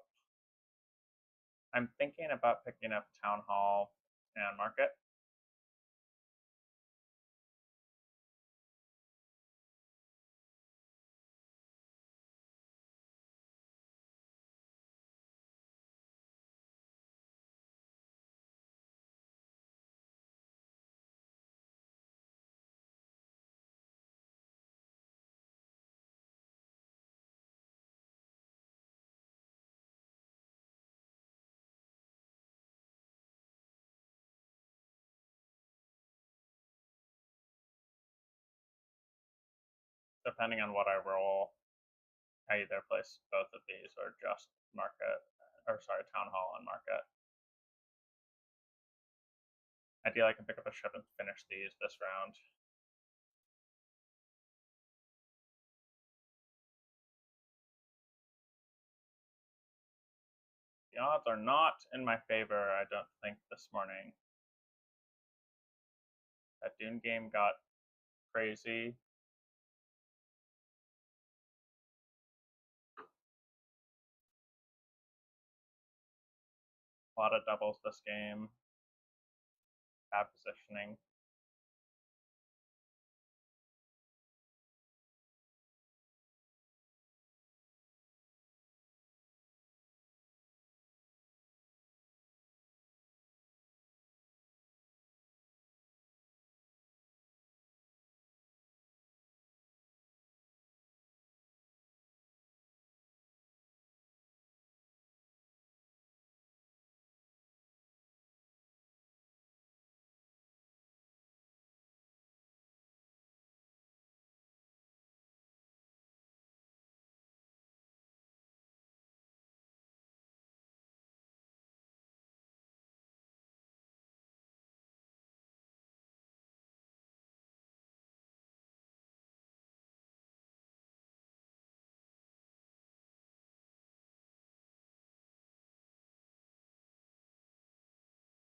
I'm thinking about picking up Town Hall and Market. depending on what I roll, I either place both of these or just market, or sorry, town hall and market. Ideally, I can pick up a ship and finish these this round. The odds are not in my favor, I don't think, this morning. That Dune game got crazy. A lot of doubles this game. Bad positioning.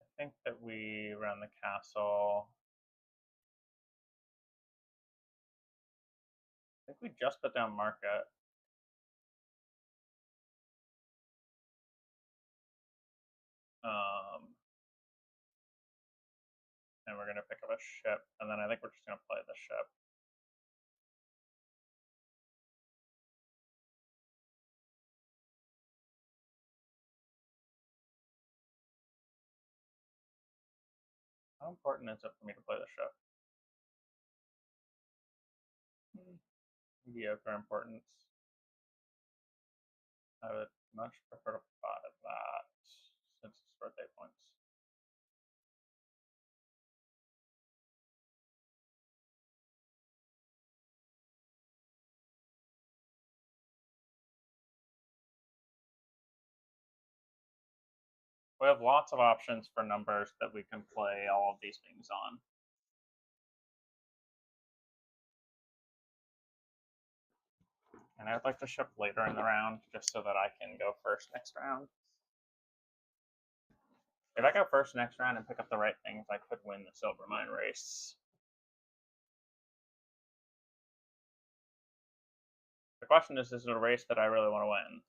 I think that we run the castle. I think we just put down market. And we're gonna pick up a ship, and then I think we're just gonna play the ship. How important is it for me to play the ship? Mediocre importance. I would much prefer to buy that since it's birthday points. We have lots of options for numbers that we can play all of these things on. And I'd like to ship later in the round just so that I can go first next round. If I go first next round and pick up the right things, I could win the silver mine race. The question is it a race that I really want to win?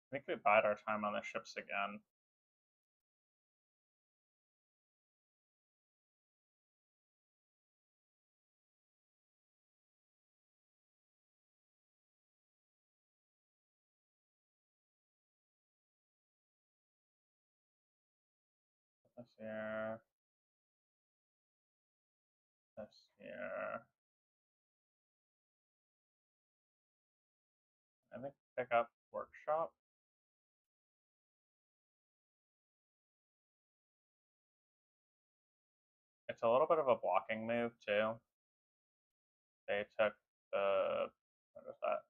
I think we bide our time on the ships again. This here. This here. I think pick up workshop. It's a little bit of a blocking move too. They took the, what was that?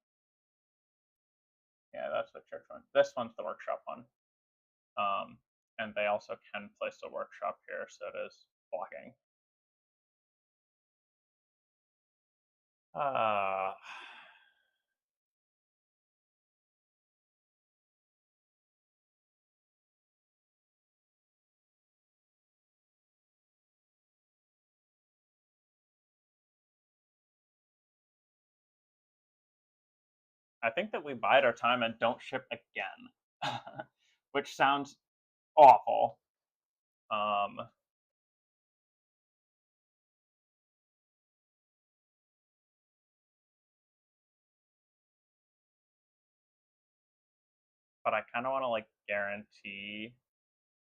Yeah, that's the church one. This one's the workshop one. And they also can place a workshop here, so it is blocking. I think that we bide our time and don't ship again, which sounds awful. But I kind of want to like guarantee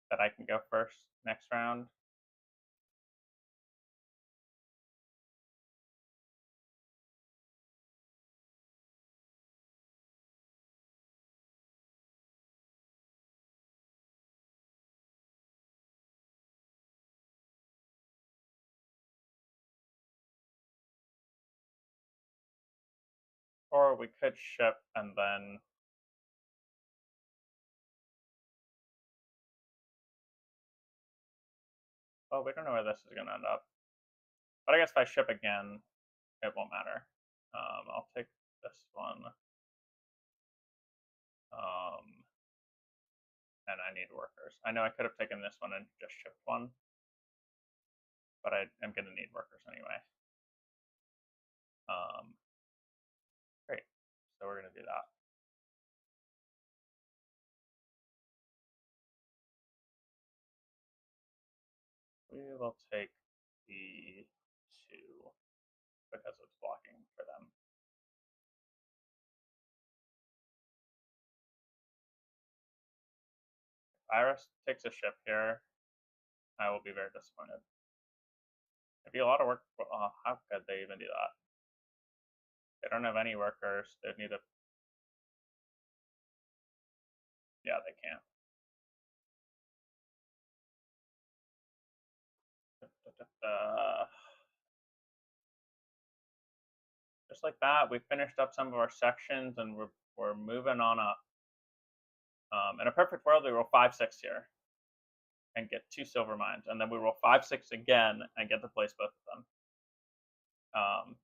that I can go first next round. Or we could ship and then. Well, we don't know where this is going to end up. But I guess if I ship again, it won't matter. I'll take this one. And I need workers. I know I could have taken this one and just shipped one, but I am going to need workers anyway. Great. So we're going to do that. We will take the 2 because it's blocking for them. If Iris takes a ship here, I will be very disappointed. It'd be a lot of work. Oh, how could they even do that? They don't have any workers. They'd need a. Yeah, they can't. Just like that, we finished up some of our sections and we're moving on up. In a perfect world, we roll 5-6 here and get 2 silver mines, and then we roll 5-6 again and get to place both of them.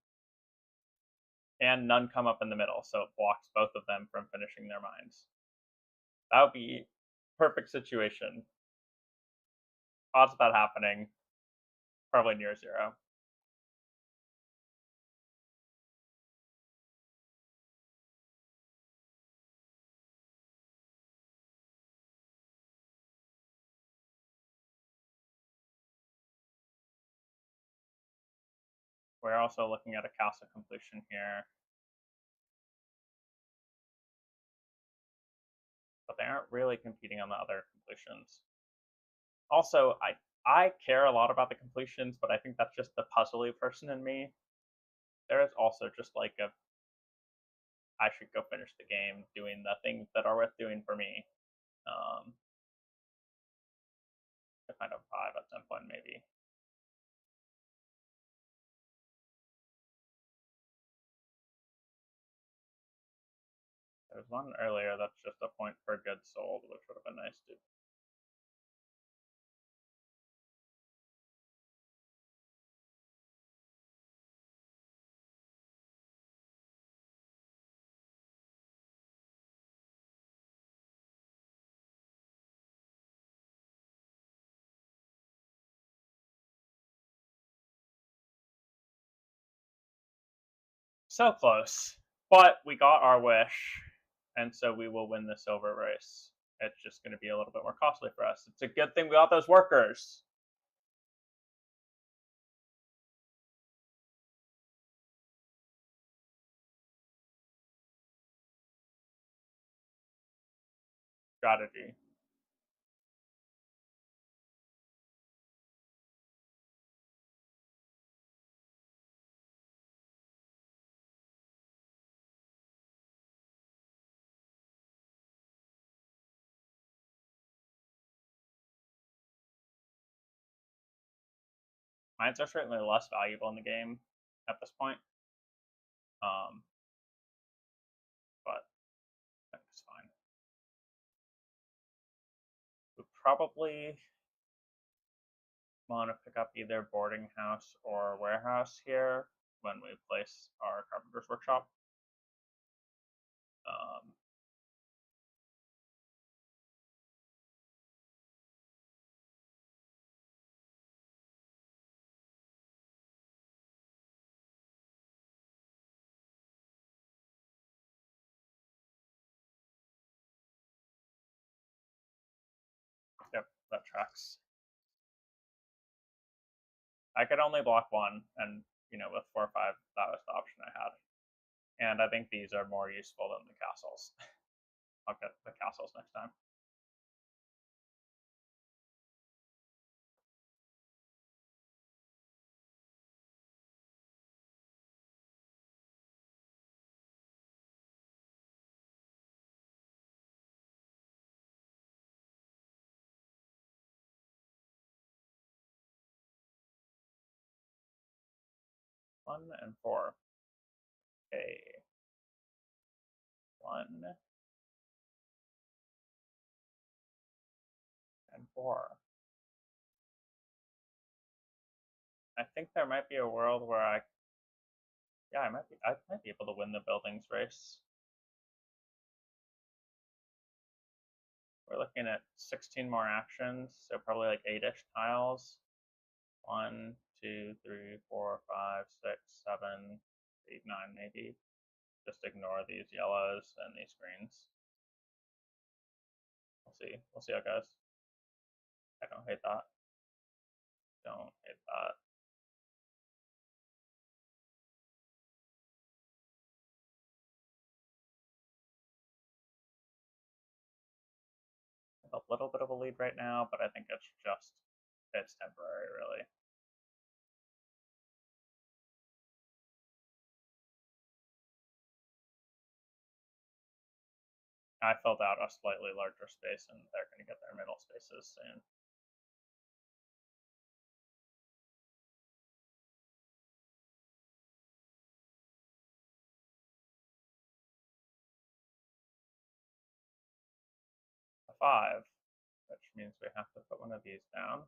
And none come up in the middle, so it blocks both of them from finishing their mines. That would be perfect situation. Odds of that happening, probably near 0. We're also looking at a castle completion here. But they aren't really competing on the other completions. Also, I care a lot about the completions, but I think that's just the puzzly person in me. There is also just like a I should go finish the game doing the things that are worth doing for me. To kind of vibe at some point, maybe. There's one earlier that's just a point per good sold, which would have been nice to. So close. But we got our wish, and so we will win the silver race. It's just going to be a little bit more costly for us. It's a good thing we got those workers. Strategy. Mines are certainly less valuable in the game at this point. But I think it's fine. We probably want to pick up either boarding house or warehouse here when we place our carpenter's workshop. that tracks. I could only block one, and with 4 or 5, that was the option I had. And I think these are more useful than the castles. I'll get the castles next time. One and four. Okay. 1 and 4. I think there might be a world where I might be able to win the buildings race. We're looking at 16 more actions, so probably like 8-ish tiles. 1, 2, 3, 4, 5, 6, 7, 8, 9 maybe. Just ignore these yellows and these greens. We'll see how it goes. I don't hate that. Don't hate that. A little bit of a lead right now, but I think it's temporary, really. I filled out a slightly larger space, and they're going to get their middle spaces soon. A 5, which means we have to put one of these down.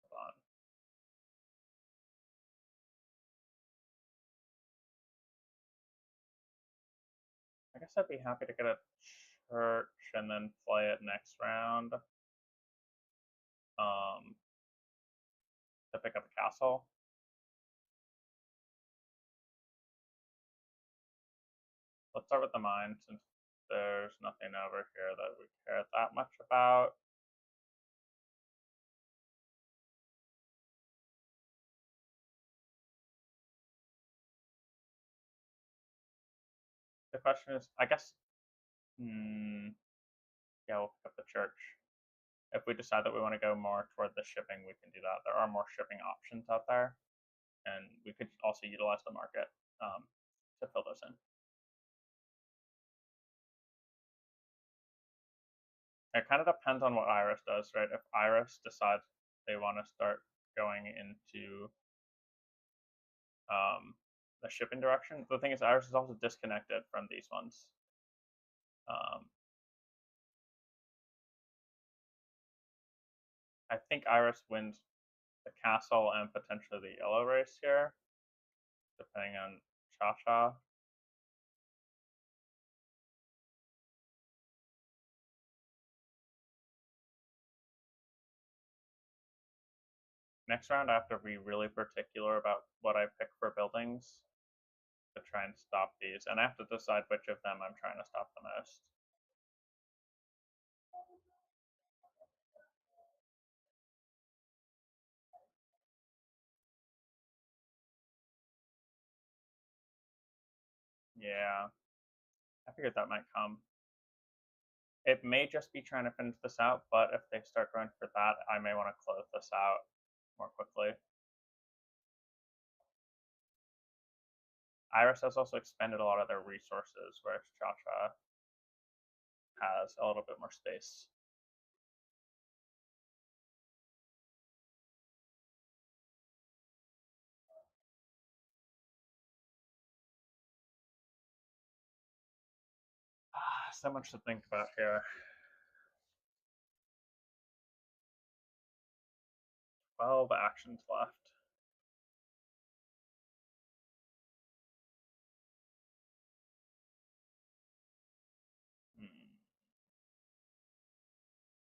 Hold on. I guess I'd be happy to get a church and then play it next round. To pick up a castle. Let's start with the mine, since there's nothing over here that we care that much about. The question is, I guess, yeah, we'll pick up the church. If we decide that we want to go more toward the shipping, we can do that. There are more shipping options out there, and we could also utilize the market to fill those in. It kind of depends on what Iris does, right? If Iris decides they want to start going into the shipping direction, the thing is, Iris is also disconnected from these ones. I think Iris wins the castle and potentially the yellow race here, depending on Cha-Cha. Next round, I have to be really particular about what I pick for buildings to try and stop these, and I have to decide which of them I'm trying to stop the most. Yeah, I figured that might come. It may just be trying to finish this out, but if they start going for that, I may want to close this out more quickly. Iris has also expended a lot of their resources, whereas Cha-Cha has a little bit more space. So much to think about here. 12 actions left.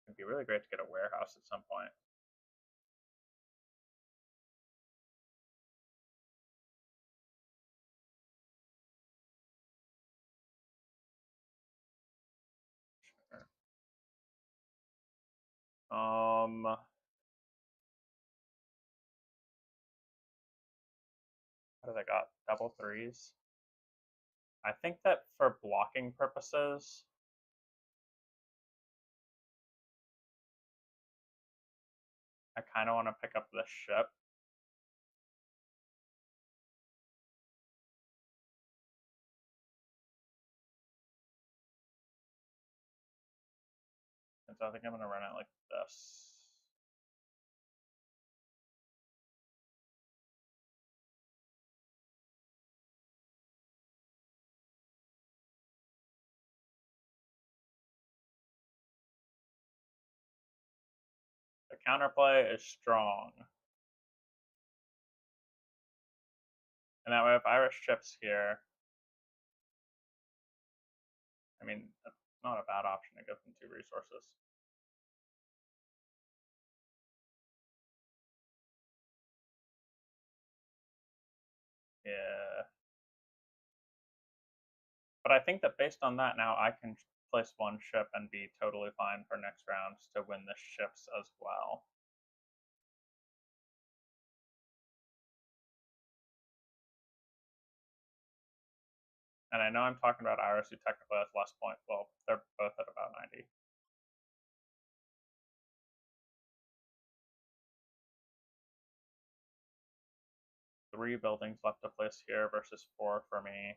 It'd be really great to get a warehouse at some point. What have I got? Double threes. I think that for blocking purposes, I kind of want to pick up this ship. And so I think I'm going to run it like this. The counterplay is strong. And that way, if Irish chips here, I mean, that's not a bad option to give them 2 resources. Yeah. But I think that based on that, now I can place 1 ship and be totally fine for next rounds to win the ships as well. And I know I'm talking about Iris, who technically has less points. Well, they're both at about 90. Three buildings left to place here versus 4 for me.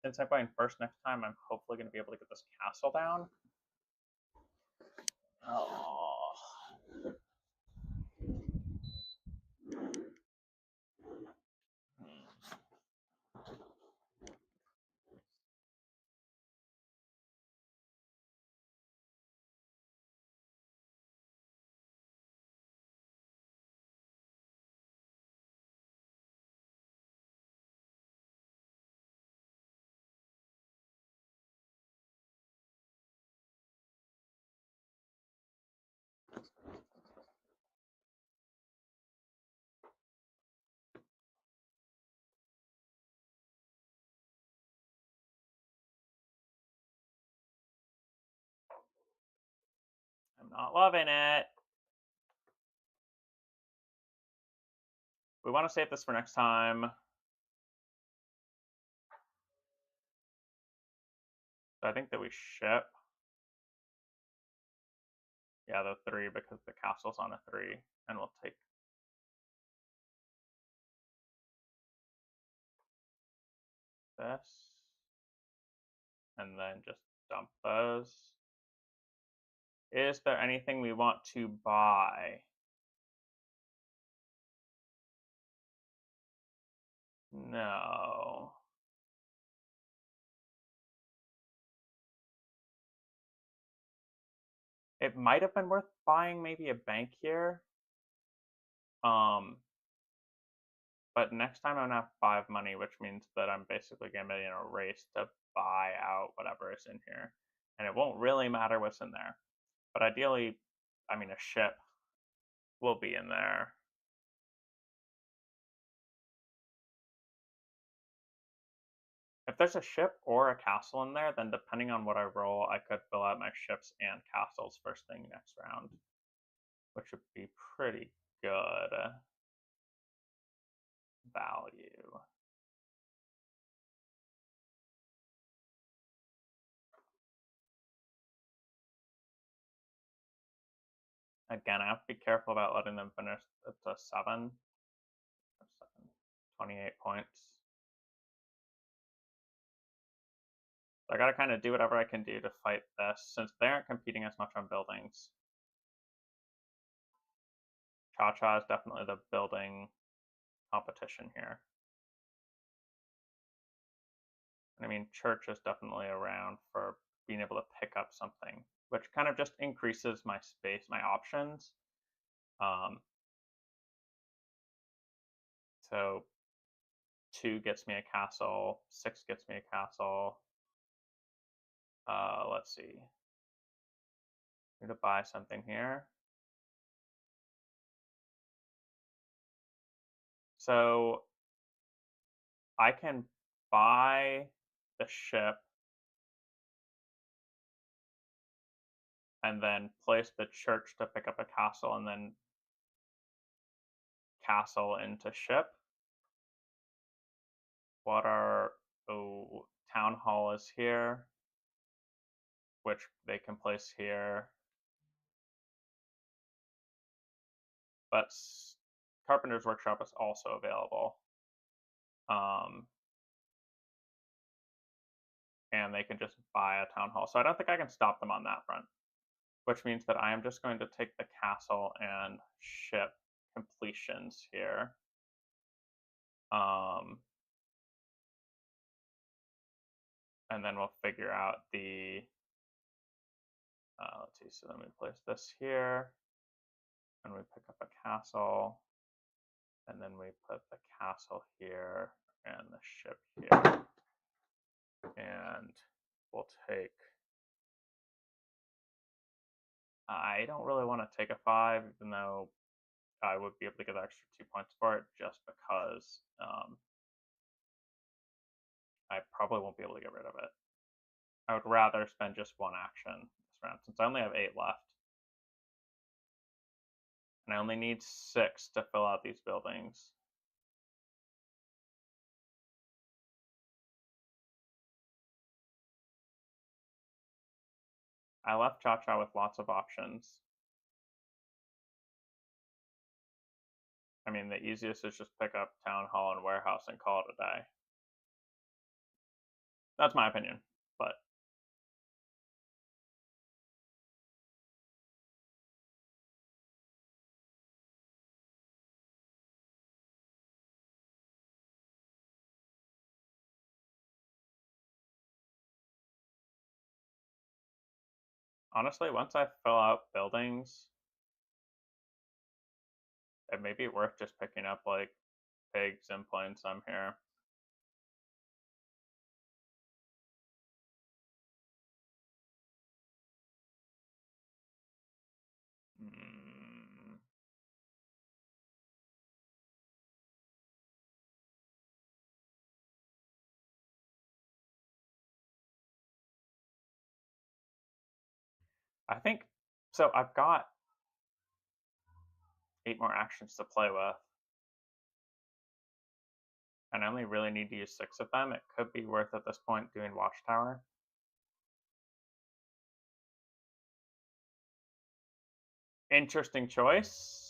Since I'm playing first next time, I'm hopefully going to be able to get this castle down. Oh. I'm not loving it. We want to save this for next time. So I think that we ship. Yeah, the 3 because the castle's on a 3. And we'll take this. And then just dump those. Is there anything we want to buy? No. It might have been worth buying maybe a bank here. But next time I'm gonna have 5 money, which means that I'm basically gonna be in a race to buy out whatever is in here. And it won't really matter what's in there. But ideally, I mean, a ship will be in there. If there's a ship or a castle in there, then depending on what I roll, I could fill out my ships and castles first thing next round, which would be pretty good value. Again, I have to be careful about letting them finish. It's a 7. 28 points. So I gotta kind of do whatever I can do to fight this, since they aren't competing as much on buildings. Cha-Cha is definitely the building competition here. And I mean, Church is definitely around for being able to pick up something, which kind of just increases my space, my options. So 2 gets me a castle, 6 gets me a castle. Let's see. I'm going to buy something here. So I can buy the ship and then place the church to pick up a castle, and then castle into ship. What are town hall is here, which they can place here, but Carpenter's Workshop is also available. And they can just buy a town hall. So I don't think I can stop them on that front, which means that I am just going to take the castle and ship completions here. And then we'll figure out the, let's see, so then we place this here, and we pick up a castle, and then we put the castle here, and the ship here. And we'll take, I don't really want to take a 5, even though I would be able to get the extra 2 points for it, just because I probably won't be able to get rid of it. I would rather spend just one action this round, since I only have 8 left. And I only need 6 to fill out these buildings. I left Cha-Cha with lots of options. I mean, the easiest is just pick up Town Hall and Warehouse and call it a day. That's my opinion, but honestly, once I fill out buildings, it may be worth just picking up like pigs and playing some here. I think so. I've got 8 more actions to play with, and I only really need to use 6 of them. It could be worth at this point doing Watchtower. Interesting choice.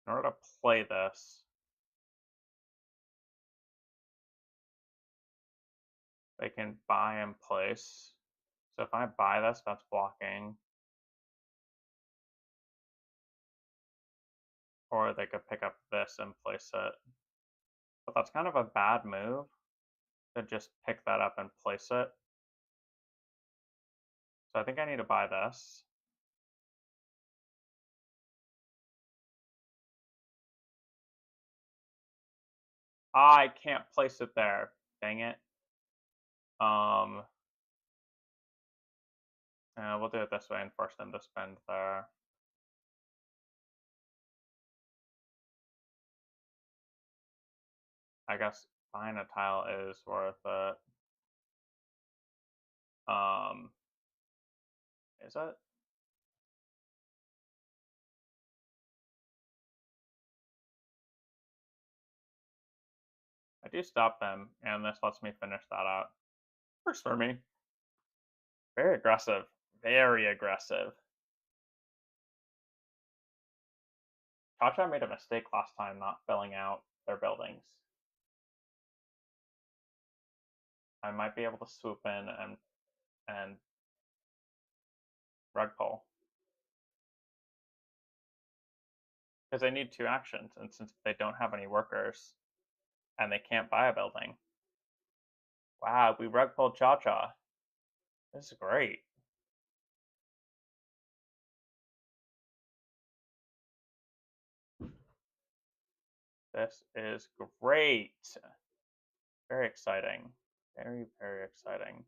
In order to play this, they can buy and place. So if I buy this, that's blocking. Or they could pick up this and place it. But that's kind of a bad move to just pick that up and place it. So I think I need to buy this. I can't place it there. Dang it. We'll do it this way and force them to spend there. I guess buying a tile is worth it. Is it? I do stop them, and this lets me finish that out. Works for me. Very aggressive. Very aggressive. Cha-Cha made a mistake last time not filling out their buildings. I might be able to swoop in and rug pull. Because they need 2 actions, and since they don't have any workers, and they can't buy a building. Wow, we rug pulled Cha-Cha. This is great. This is great. Very exciting. Very, very exciting.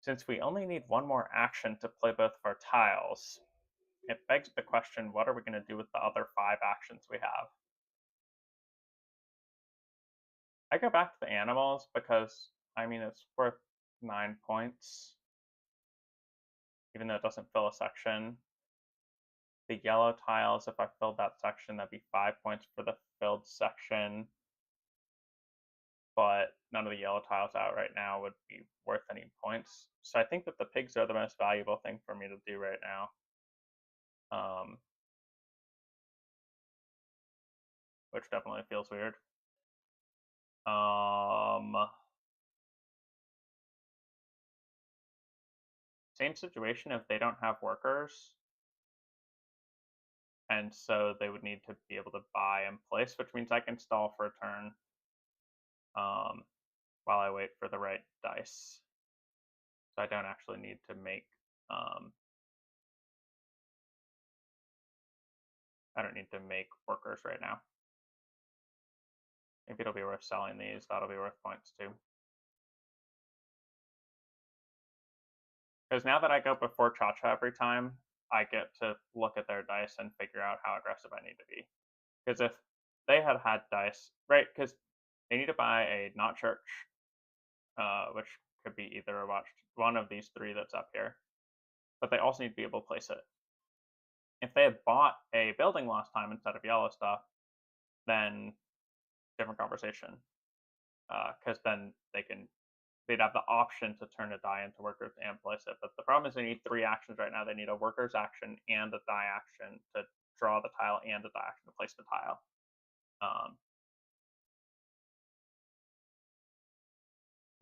Since we only need one more action to play both of our tiles, it begs the question, what are we going to do with the other 5 actions we have? I go back to the animals because, I mean, it's worth 9 points, even though it doesn't fill a section. The yellow tiles, if I filled that section, that'd be 5 points for the filled section. But none of the yellow tiles out right now would be worth any points. So I think that the pigs are the most valuable thing for me to do right now. Which definitely feels weird. Same situation if they don't have workers. And so they would need to be able to buy in place, which means I can stall for a turn while I wait for the right dice. So I don't actually need to make I don't need to make workers right now. Maybe it'll be worth selling these. That'll be worth points too. Because now that I go before Cha-Cha every time, I get to look at their dice and figure out how aggressive I need to be. Because if they had had dice, right, because they need to buy a not church, which could be either a one of these 3 that's up here, but they also need to be able to place it. If they had bought a building last time instead of yellow stuff, then different conversation. Because then they'd have the option to turn a die into workers and place it. But the problem is they need 3 actions right now. They need a workers action and a die action to draw the tile and a die action to place the tile.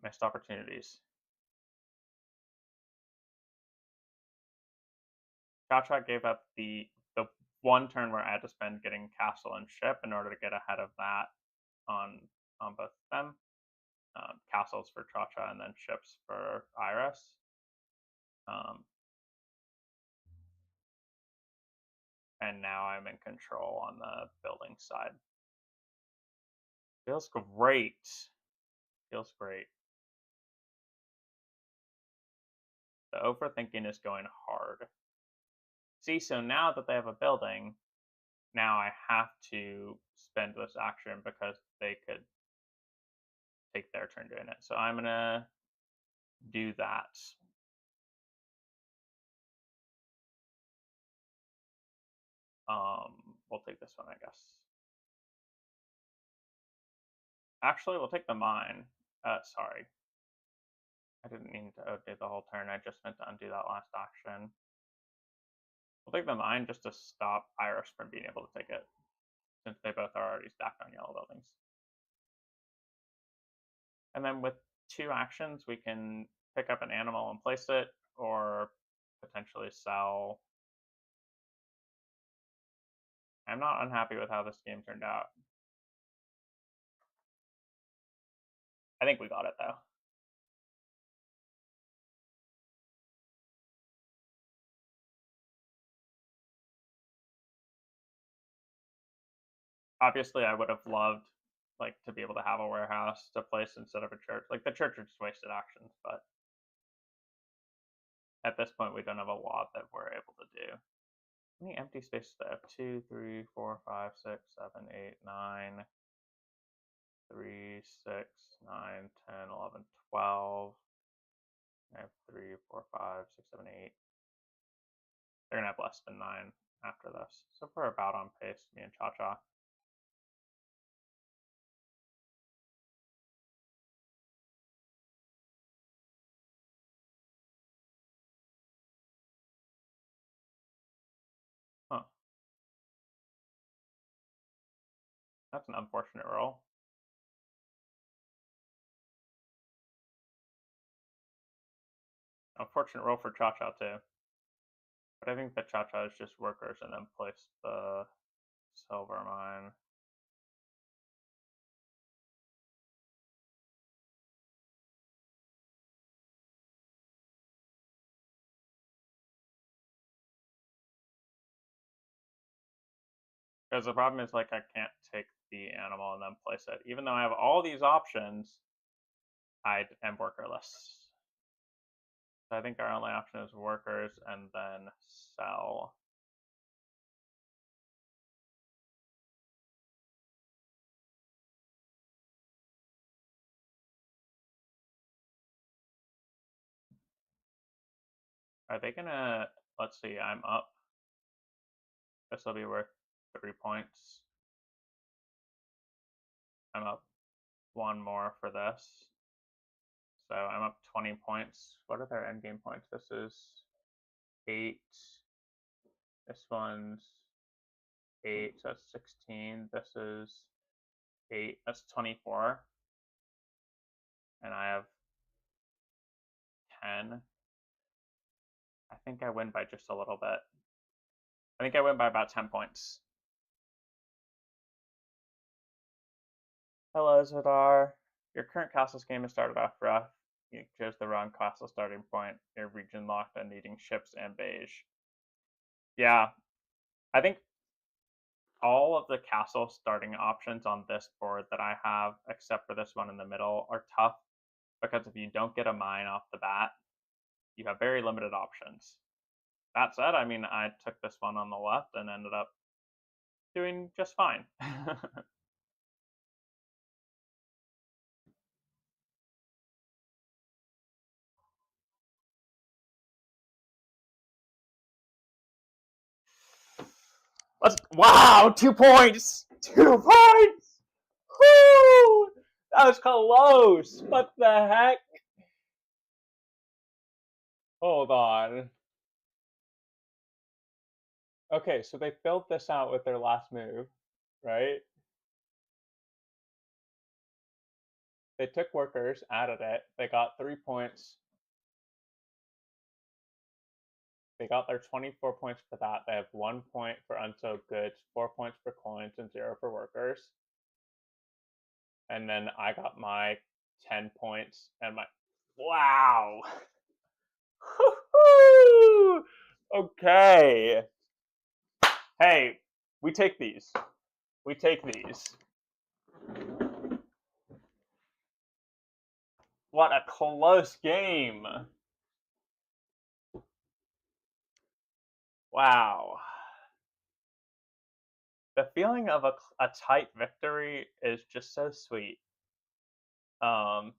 Missed opportunities. Cha-Cha gave up the one turn where I had to spend getting castle and ship in order to get ahead of that on both of them. Castles for Cha-Cha and then ships for Iris. And now I'm in control on the building side. Feels great. Feels great. The overthinking is going hard. See, so now that they have a building, now I have to spend this action because they could take their turn doing it. So I'm gonna do that. We'll take this one, I guess. Actually, we'll take the mine. Sorry. I didn't mean to outdo the whole turn. I just meant to undo that last action. We'll take the mine just to stop Iris from being able to take it, since they both are already stacked on yellow buildings. And then with 2 actions, we can pick up an animal and place it, or potentially sell. I'm not unhappy with how this game turned out. I think we got it, though. Obviously, I would have loved to be able to have a warehouse to place instead of a church. Like, the church are just wasted actions, but at this point, we don't have a lot that we're able to do. How many empty spaces do I have? 2, 3, 4, 5, 6, 7, 8, 9, 3, 6, 9, 10, 11, 12. I have 3, 4, 5, 6, 7, 8. They're gonna have less than 9 after this. So we're about on pace, me and Cha-Cha. Huh. That's an unfortunate roll. Unfortunate roll for Cha-Cha too. But I think that Cha-Cha is just workers and then place the silver mine. Because the problem is, I can't take the animal and then place it. Even though I have all these options, I am workerless. So I think our only option is workers and then sell. Are they gonna, let's see, I'm up. This will be worth 3 points. I'm up 1 more for this. So I'm up 20 points. What are their endgame points? This is 8. This one's 8, so that's 16. This is 8, that's 24. And I have 10. I think I win by just a little bit. I think I win by about 10 points. Hello, Zadar. Your current castle's game has started off rough. You chose the wrong castle starting point. Your region locked and needing ships and beige. Yeah, I think all of the castle starting options on this board that I have, except for this one in the middle, are tough because if you don't get a mine off the bat, you have very limited options. That said, I mean, I took this one on the left and ended up doing just fine. Wow, 2 points! 2 points! Woo! That was close! What the heck? Hold on. Okay, so they filled this out with their last move, right? They took workers, added it, they got 3 points. They got their 24 points for that. They have 1 point for unsold goods, 4 points for coins, and 0 for workers. And then I got my 10 points and my. Wow! Okay. Hey, we take these. We take these. What a close game. Wow. The feeling of a tight victory is just so sweet. Yeah,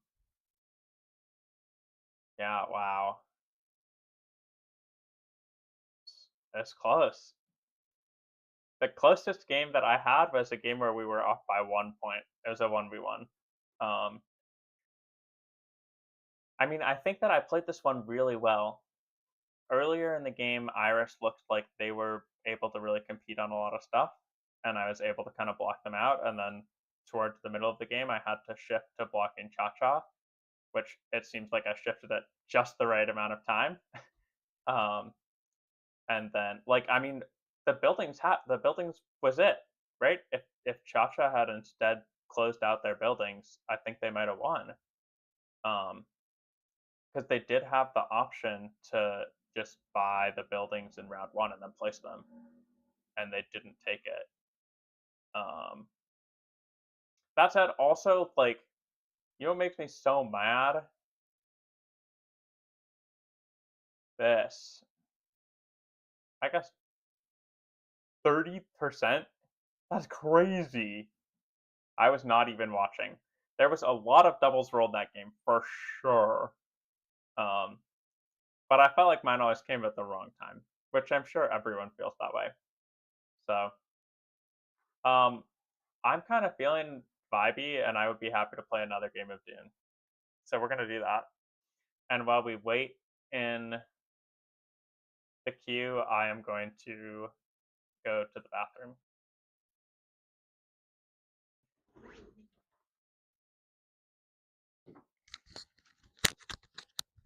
wow. It's close. The closest game that I had was a game where we were off by 1 point. It was a 1v1. I mean, I think that I played this one really well. Earlier in the game, Irish looked like they were able to really compete on a lot of stuff, and I was able to kind of block them out. And then towards the middle of the game, I had to shift to blocking Cha-Cha, which it seems like I shifted at just the right amount of time. And then, like, I mean, the buildings was it, right? If Cha-Cha had instead closed out their buildings, I think they might have won. Because they did have the option to just buy the buildings in round 1 and then place them, and they didn't take it. That said, also, like, you know what makes me so mad? This. I guess 30%? That's crazy. I was not even watching. There was a lot of doubles rolled in that game, for sure. But I felt like mine always came at the wrong time, which I'm sure everyone feels that way. So, I'm kind of feeling vibey, and I would be happy to play another game of Dune. So we're gonna do that. And while we wait in the queue, I am going to go to the bathroom.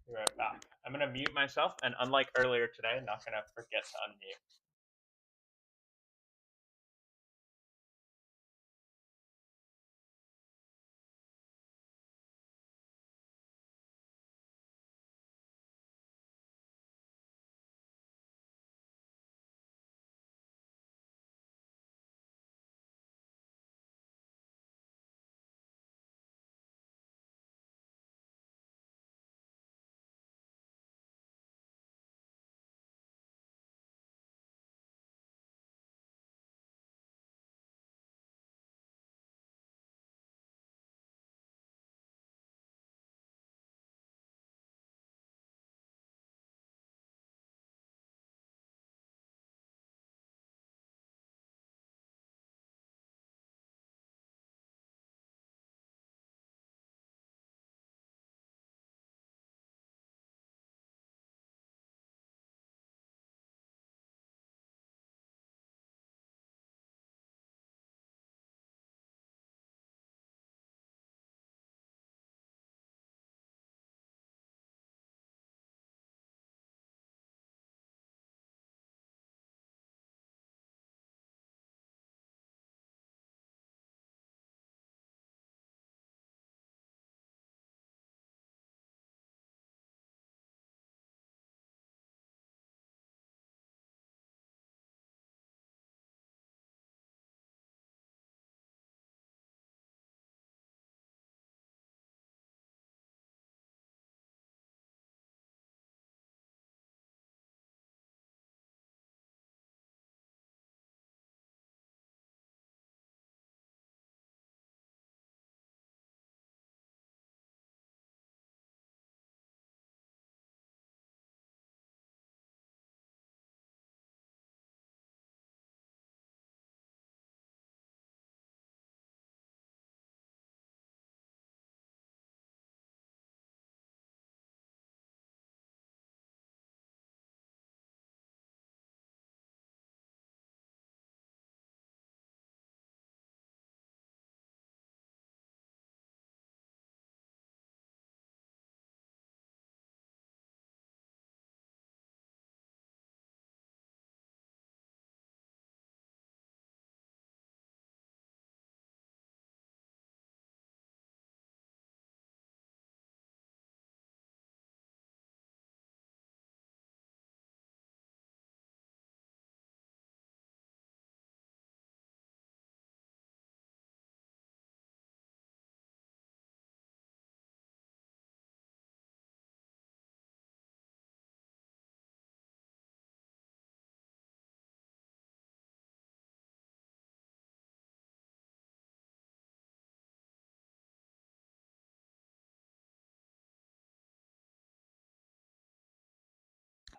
Be right back. I'm gonna mute myself, and unlike earlier today, I'm not gonna forget to unmute.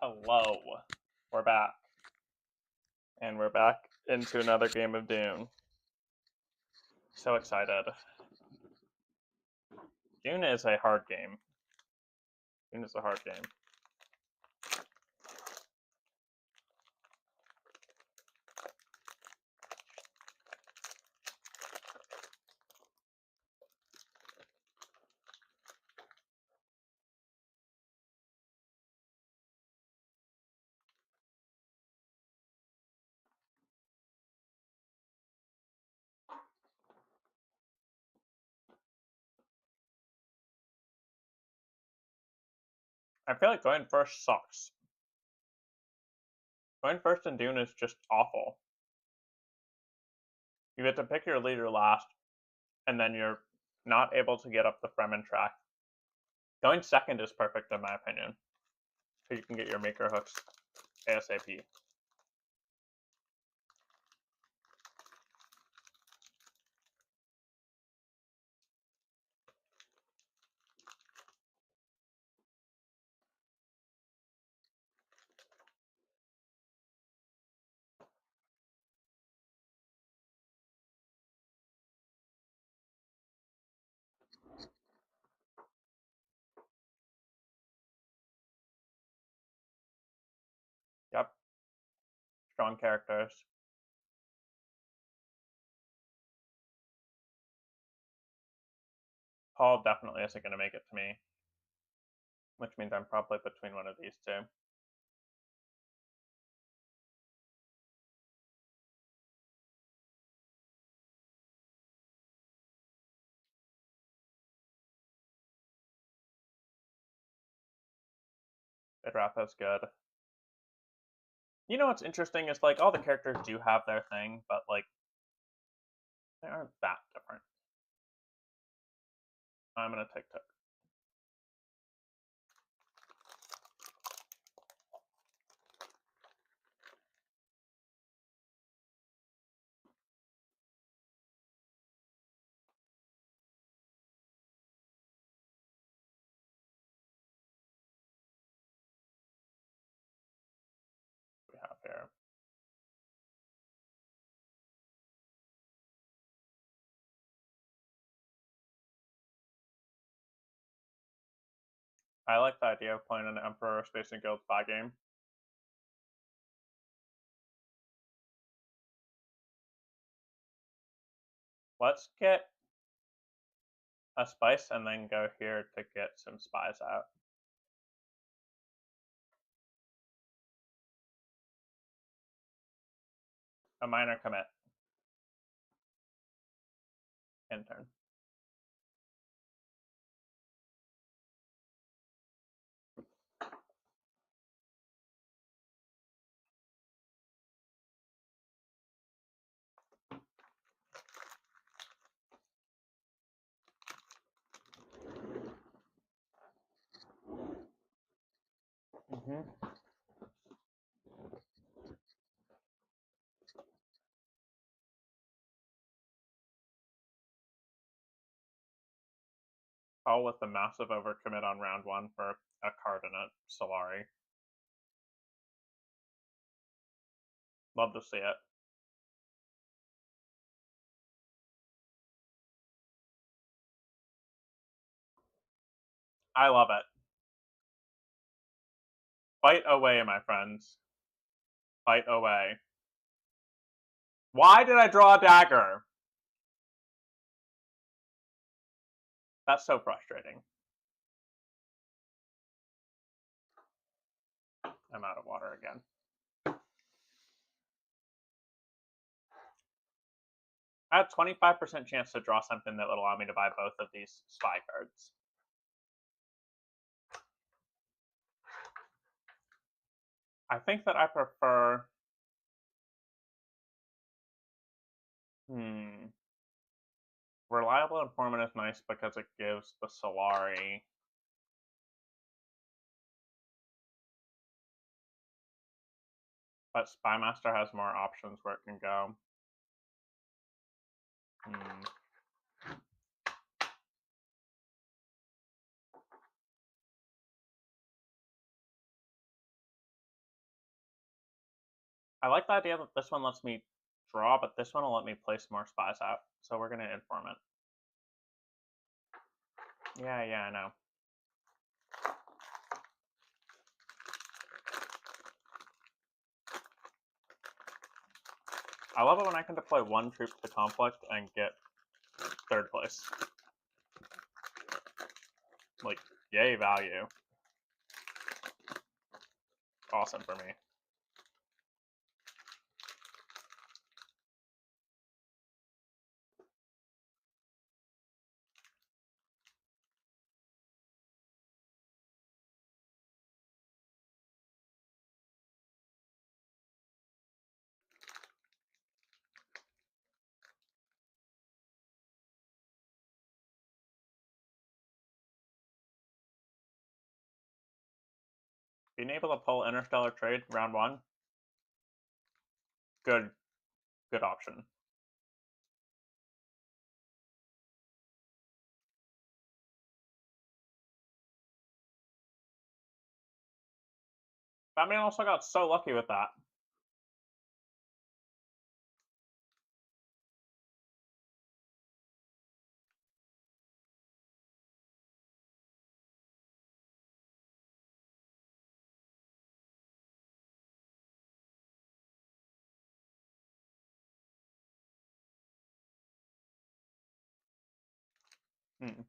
Hello. We're back. And we're back into another game of Dune. So excited. Dune is a hard game. Dune is a hard game. I feel like going first sucks. Going first in Dune is just awful. You get to pick your leader last, and then you're not able to get up the Fremen track. Going second is perfect in my opinion, because you can get your maker hooks ASAP. Yep. Strong characters. Paul definitely isn't going to make it to me, which means I'm probably between one of these two. Idratha's good. You know what's interesting is like all the characters do have their thing, but like they aren't that different. I'm gonna take Took. We have here. I like the idea of playing an Emperor Space and Guild spy game. Let's get a spice and then go here to get some spies out. A minor commit. End turn. All with the massive overcommit on round one for a card in it. Solari. Love to see it. I love it. Fight away, my friends. Fight away. Why did I draw a dagger? That's so frustrating. I'm out of water again. I have 25% chance to draw something that would allow me to buy both of these spy cards. I think that I prefer... Reliable Informant is nice because it gives the Solari... But Spymaster has more options where it can go. I like the idea that this one lets me draw, but this one will let me place more spies out. So we're gonna inform it. Yeah, I know. I love it when I can deploy one troop to conflict and get 3rd place. Like, yay value. Awesome for me. Being able to pull interstellar trade round 1, good option. Batman also got so lucky with that. Hmm.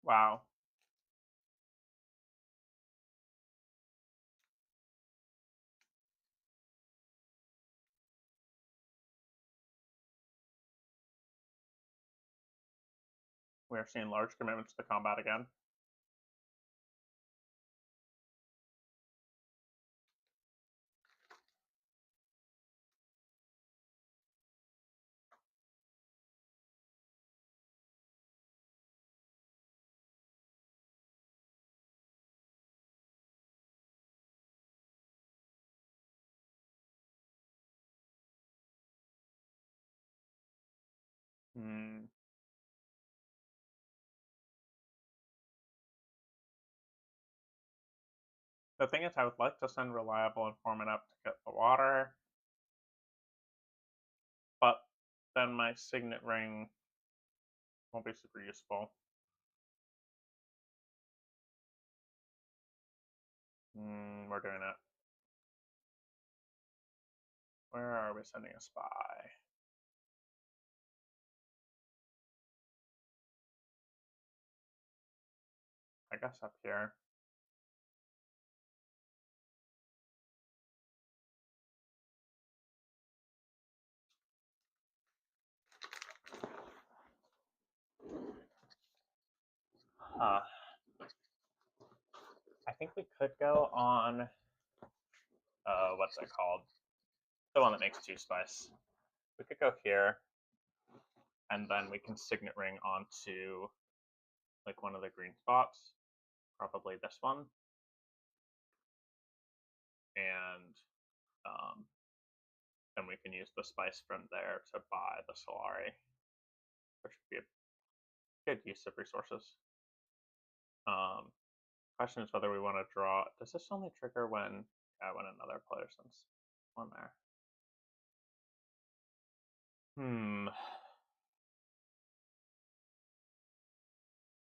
Wow. We are seeing large commitments to combat again. Hmm. The thing is, I would like to send reliable informant up to get the water, but then my signet ring won't be super useful. We're doing it. Where are we sending a spy? I guess up here. Huh. I think we could go on, what's it called? The one that makes 2 spice. We could go here, and then we can signet ring onto like one of the green spots, probably this one, and then we can use the spice from there to buy the Solari, which would be a good use of resources. Question is whether we want to draw. Does this only trigger when another player sends one there?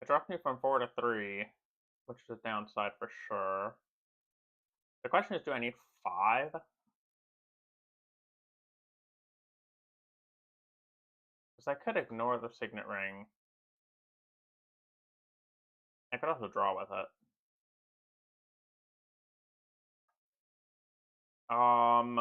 It dropped me from 4 to 3, which is a downside for sure. The question is, do I need 5? Because I could ignore the signet ring. I could also draw with it. Hmm.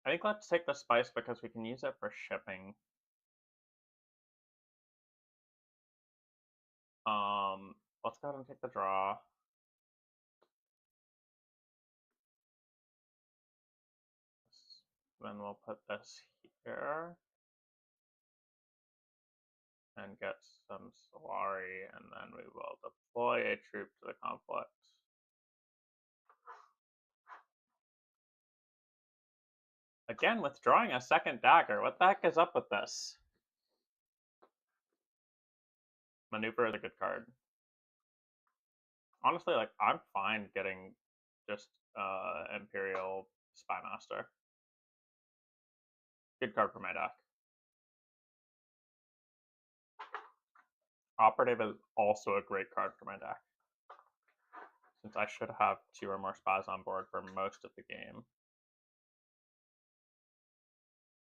I think let's take the spice because we can use it for shipping. Let's go ahead and take the draw. Then we'll put this here and get some Solari, and then we will deploy a troop to the conflict. Again, withdrawing a second dagger. What the heck is up with this? Maneuver is a good card. Honestly, like, I'm fine getting just Imperial Spymaster. Good card for my deck. Operative is also a great card for my deck, since I should have 2 or more spies on board for most of the game.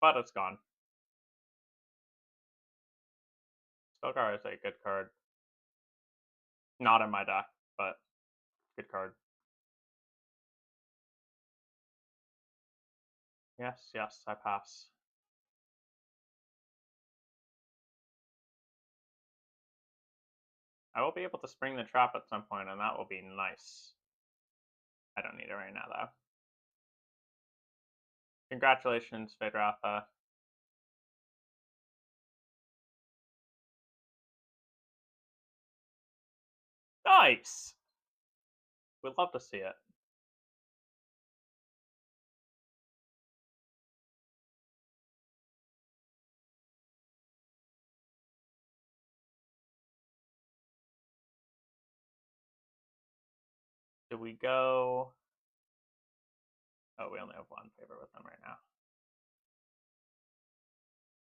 But it's gone. Spellcar is a good card. Not in my deck, but good card. Yes, yes, I pass. I will be able to spring the trap at some point, and that will be nice. I don't need it right now, though. Congratulations, Vedratha. Nice! We'd love to see it. Do we go... Oh, we only have 1 favor with them right now.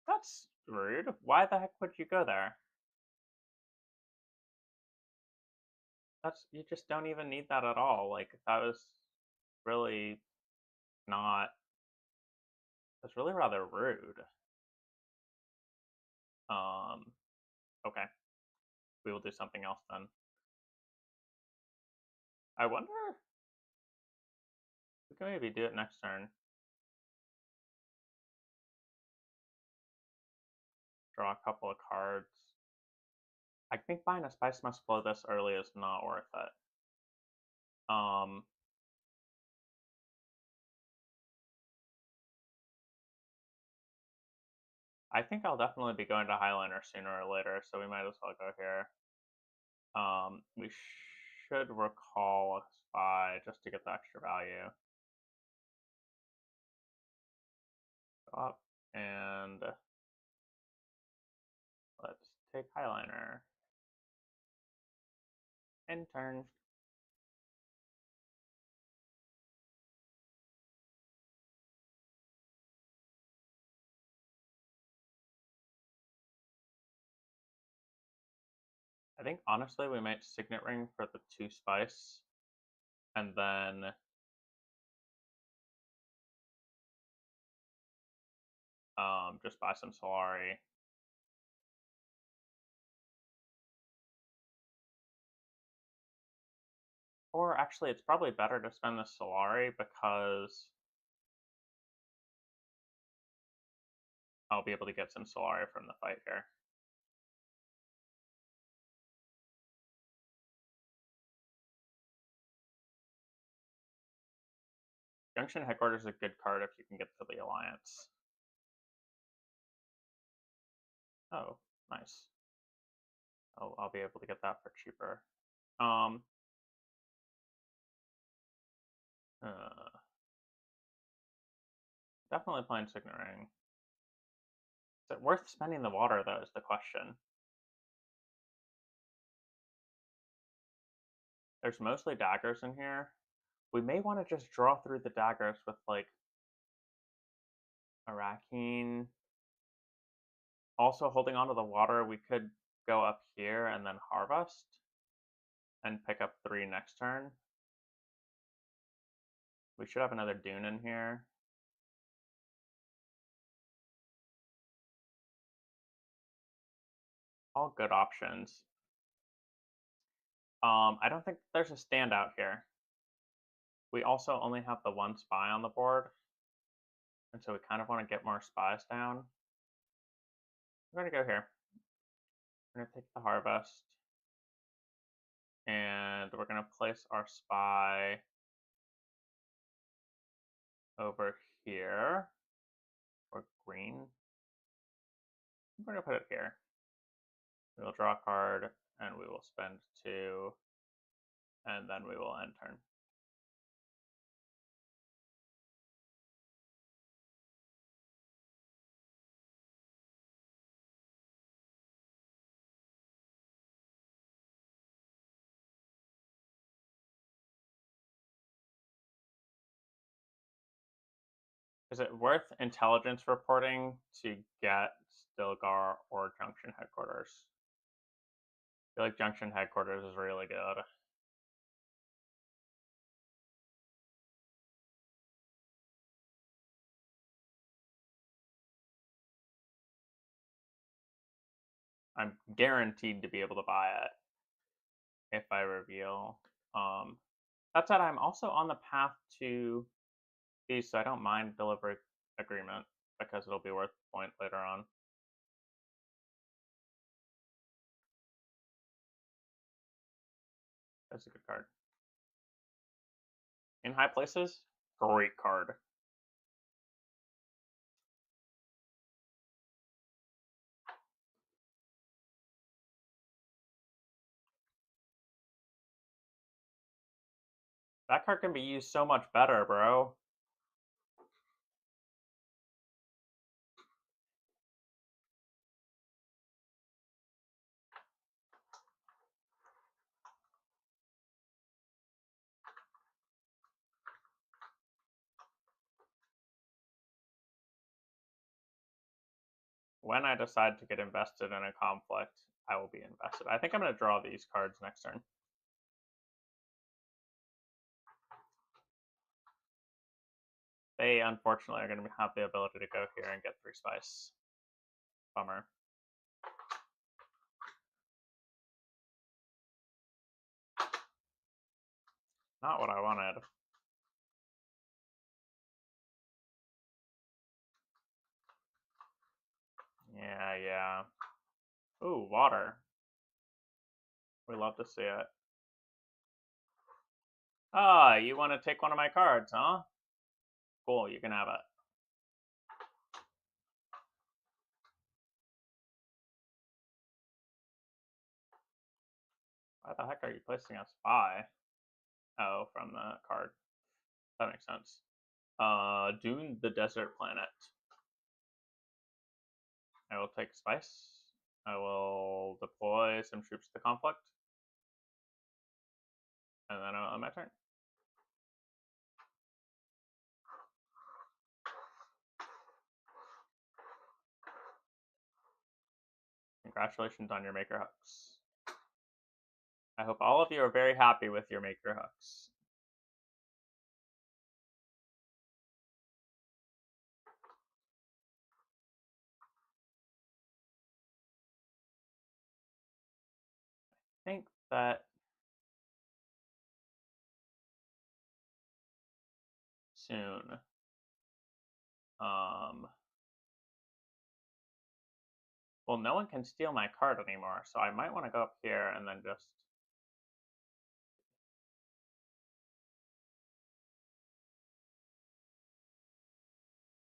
That's rude. Why the heck would you go there? You just don't even need that at all. Like, that was really not... That's really rather rude. Okay. We will do something else then. I wonder... We can maybe do it next turn. Draw a couple of cards. I think buying a Spice Must Flow this early is not worth it. I think I'll definitely be going to Highliner sooner or later, so we might as well go here. We should recall a spy just to get the extra value. Go up, and let's take Highliner. End turn. I think honestly we might Signet Ring for the 2 spice, and then just buy some Solari. Or actually, it's probably better to spend the Solari because I'll be able to get some Solari from the fight here. Junction Headquarters is a good card if you can get to the Alliance. Oh, nice. I'll be able to get that for cheaper. Definitely playing Signet Ring. Is it worth spending the water, though, is the question. There's mostly daggers in here. We may want to just draw through the daggers with, like, Arachine. Also, holding onto the water, we could go up here and then harvest and pick up 3 next turn. We should have another Dune in here. All good options. I don't think there's a standout here. We also only have the 1 spy on the board, and so we kind of want to get more spies down. We're going to go here. We're going to take the harvest, and we're going to place our spy over here, or green. We're going to put it here. We will draw a card, and we will spend 2, and then we will end turn. Is it worth intelligence reporting to get Stilgar or Junction Headquarters? I feel like Junction Headquarters is really good. I'm guaranteed to be able to buy it if I reveal. That said, I'm also on the path to these, so I don't mind delivery agreement because it'll be worth a point later on. That's a good card. In high places, great card. That card can be used so much better, bro. When I decide to get invested in a conflict, I will be invested. I think I'm going to draw these cards next turn. They unfortunately are going to have the ability to go here and get 3 spice. Bummer. Not what I wanted. Yeah. Ooh, water. We love to see it. Ah, you want to take one of my cards, huh? Cool, you can have it. Why the heck are you placing a spy? Oh, from the card. That makes sense. Dune the Desert Planet. I will take spice. I will deploy some troops to the conflict. And then I'll end my turn. Congratulations on your maker hooks. I hope all of you are very happy with your maker hooks. I think that soon. Well, no one can steal my card anymore, so I might want to go up here and then just...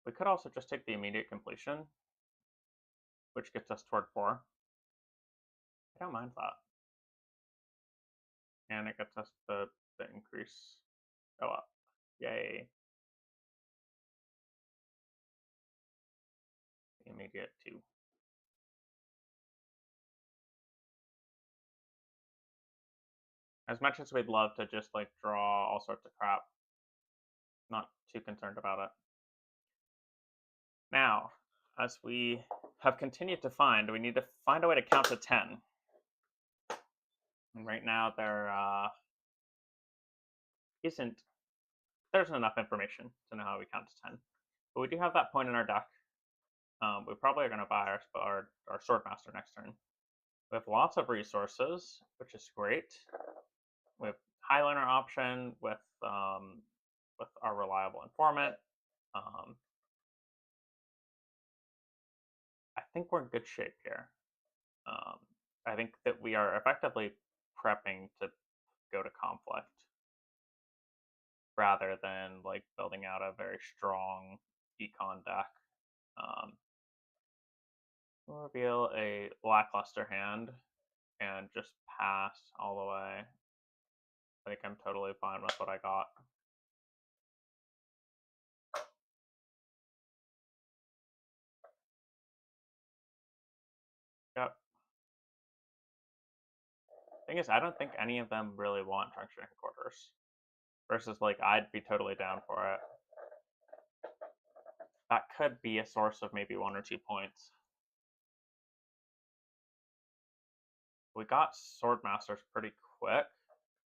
We could also just take the immediate completion, which gets us toward 4. I don't mind that. And it gets us the increase go up. Yay. The immediate 2. As much as we'd love to just like draw all sorts of crap, not too concerned about it. Now, as we have continued to find, we need to find a way to count to 10. And right now there there's enough information to know how we count to 10. But we do have that point in our deck. We probably are going to buy our Swordmaster next turn. We have lots of resources, which is great. We have Highliner option with our reliable informant. I think we're in good shape here. I think that we are effectively prepping to go to conflict rather than like building out a very strong econ deck. We'll reveal a lackluster hand and just pass all the way. I think I'm totally fine with what I got. Yep. Thing is, I don't think any of them really want Junction Headquarters. Versus, like, I'd be totally down for it. That could be a source of maybe 1 or 2 points. We got Sword Masters pretty quick,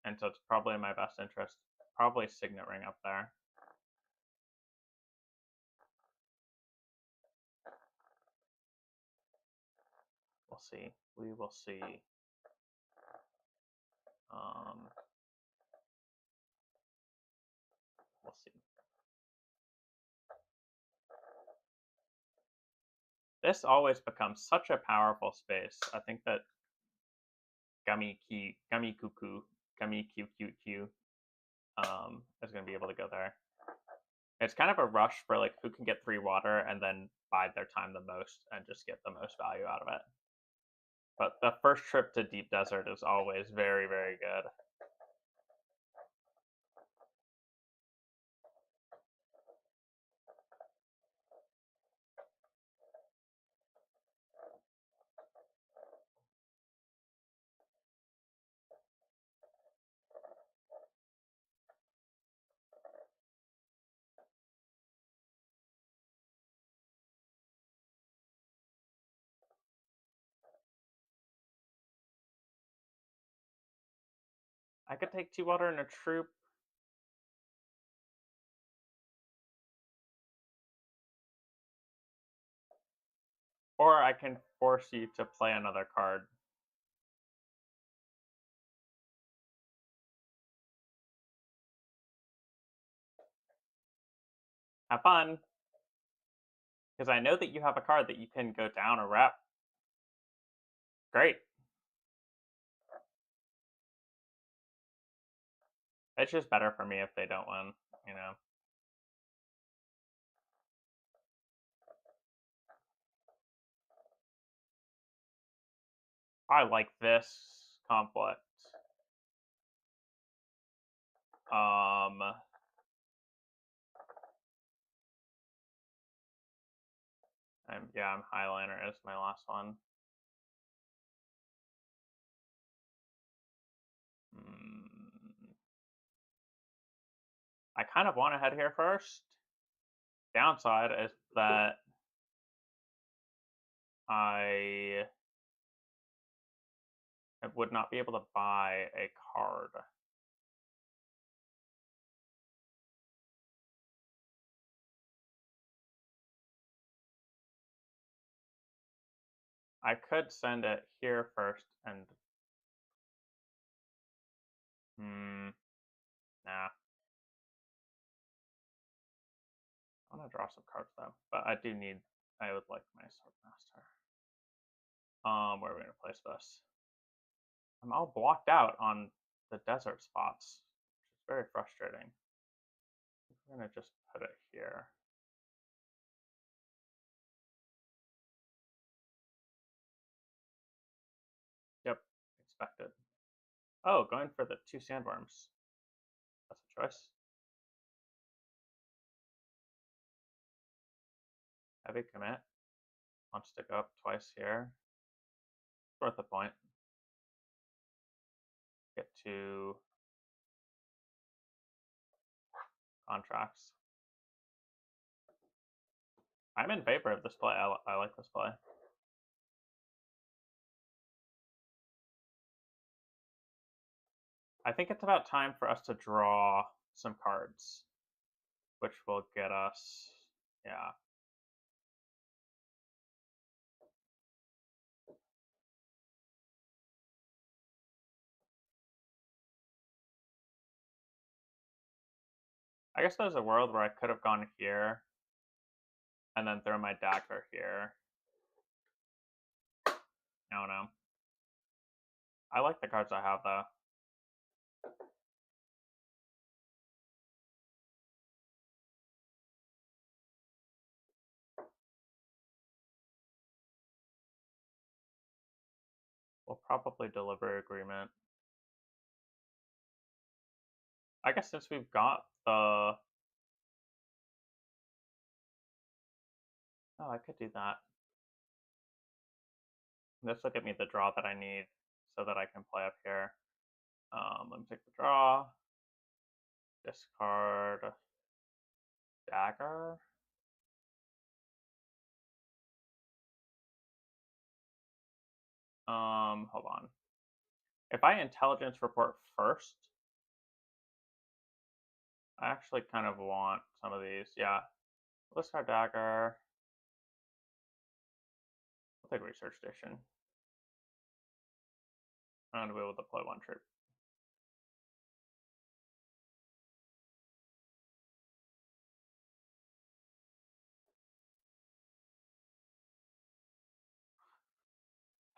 and so it's probably in my best interest. Probably Signet Ring up there. We'll see. We will see. We'll see. This always becomes such a powerful space. I think that Gummy Cuckoo, Gummy QQQ is going to be able to go there. It's kind of a rush for like who can get 3 water and then bide their time the most and just get the most value out of it. But the first trip to Deep Desert is always very, very good. I could take 2 water in a troop. Or I can force you to play another card. Have fun! Because I know that you have a card that you can go down or rep. Great. It's just better for me if they don't win, you know? I like this conflict. I'm Highliner is my last one. I kind of want to head here first. Downside is that I would not be able to buy a card. I could send it here first and... nah. I want to draw some cards though, but I would like my Swordmaster. Where are we going to place this? I'm all blocked out on the desert spots, which is very frustrating. I'm going to just put it here. Yep, expected. Oh, going for the 2 sandworms. That's a choice. Heavy commit. Wants to go up twice here. It's worth a point. Get 2 contracts. I'm in favor of this play. I like this play. I think it's about time for us to draw some cards, which will get us, yeah. I guess there's a world where I could have gone here and then throw my dagger here. I don't know. I like the cards I have though. We'll probably deliver agreement. I guess since we've got the... Oh, I could do that. This will give me the draw that I need so that I can play up here. Let me take the draw. Discard dagger. Hold on. If I intelligence report first, I actually kind of want some of these. Yeah. Let's try dagger. I'll take research station. I'm gonna be able to deploy one troop.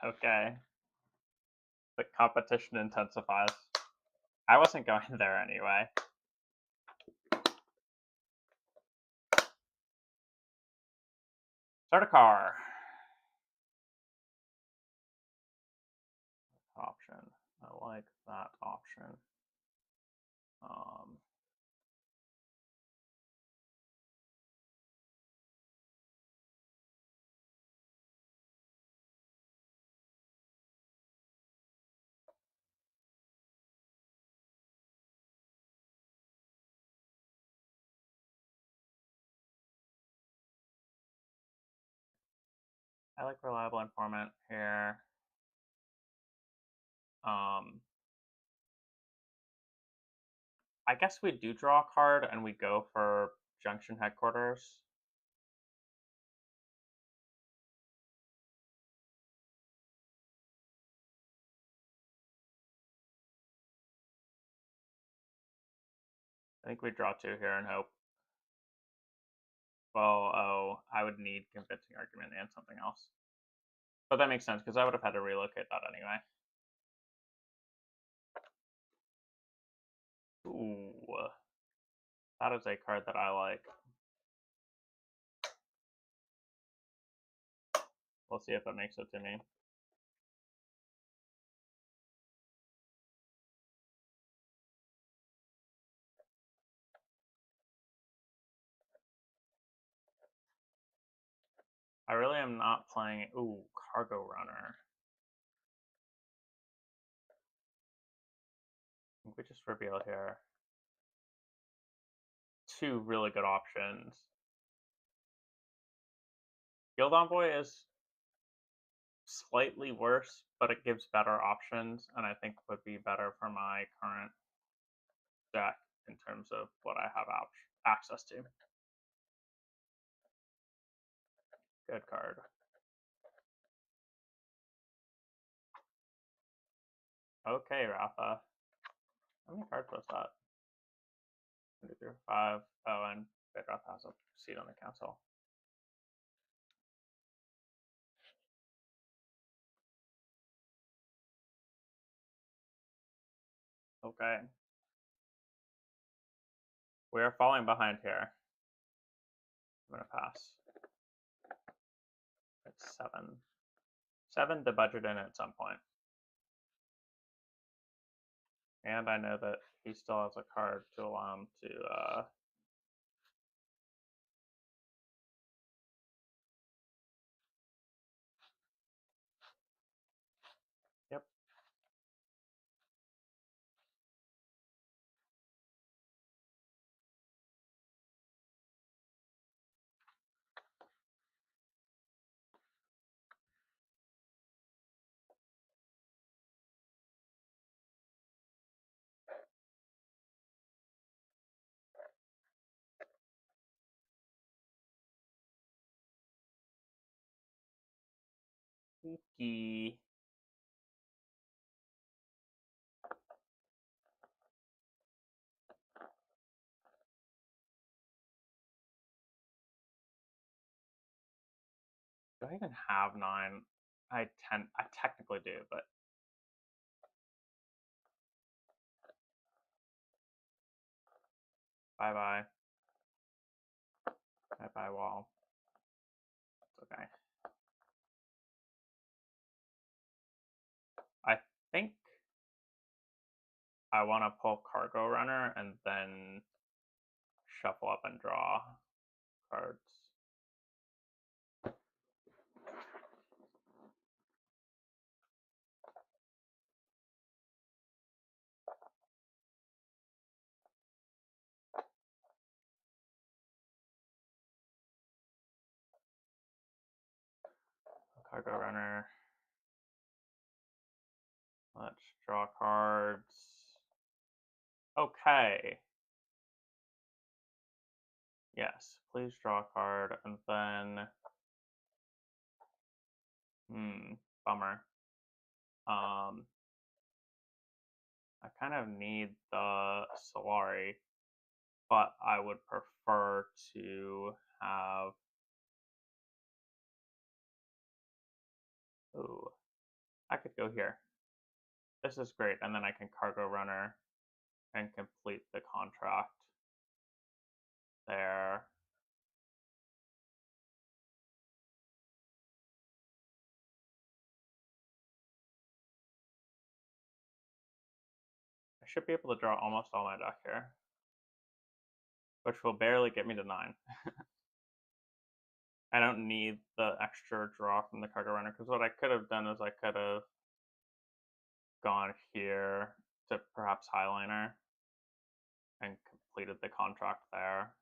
Okay. The competition intensifies. I wasn't going there anyway. Start a car. Option. I like that option. I like reliable informant here. I guess we do draw a card and we go for junction headquarters. I think we draw two here and hope. Well, oh, I would need convincing argument and something else. But that makes sense because I would have had to relocate that anyway. Ooh. That is a card that I like. We'll see if it makes it to me. I really am not playing. Ooh, cargo runner. I think we just reveal here. Two really good options. Guild Envoy is slightly worse, but it gives better options, and I think would be better for my current deck in terms of what I have access to. Good card. Okay, Rafa. How many cards was that? 1, 2, 3, 5. Oh, and Bedroth has a seat on the council. Okay. We are falling behind here. I'm gonna pass. It's 7. 7 to budget in at some point. And I know that he still has a card to allow him to yep. Spooky. Do I even have 9? I technically do, but bye-bye. Bye-bye wall. It's okay. I think I want to pull Cargo Runner and then shuffle up and draw cards. Cargo Runner. Let's draw cards. Okay. Yes, please draw a card, and then... bummer. I kind of need the Solari, but I would prefer to have... Ooh, I could go here. This is great, and then I can cargo runner and complete the contract there. I should be able to draw almost all my deck here, which will barely get me to 9. I don't need the extra draw from the cargo runner, because what I could have done is I could have gone here to perhaps Highliner and completed the contract there.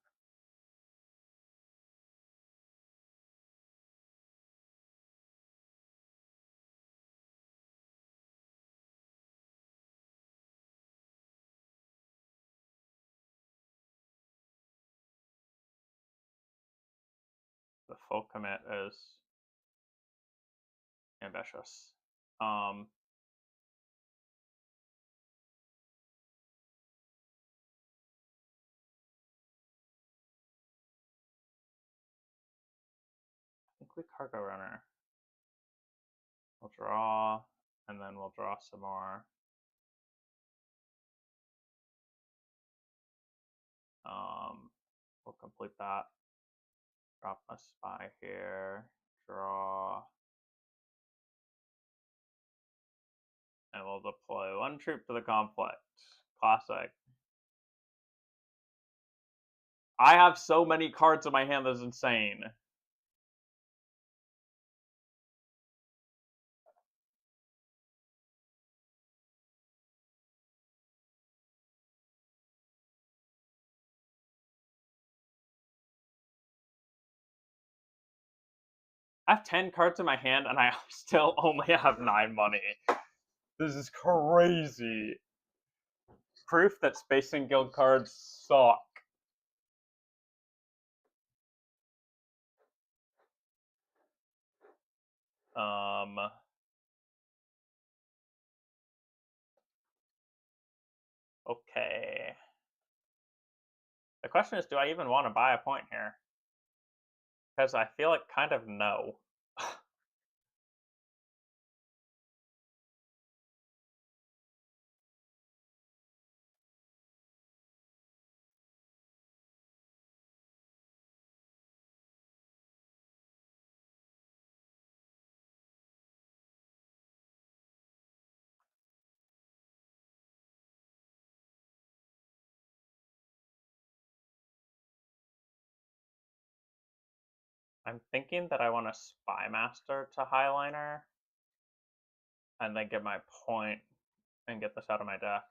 The full commit is ambitious. I think we cargo runner. We'll draw, and then we'll draw some more. We'll complete that. Drop a spy here. Draw. And we'll deploy 1 troop to the conflict. Classic. I have so many cards in my hand that's insane. I have 10 cards in my hand and I still only have 9 money. This is crazy. Proof that Space and Guild cards suck. Okay. The question is, do I even want to buy a point here? Because I feel like kind of no. I'm thinking that I want to Spy Master to Highliner and then get my point and get this out of my deck.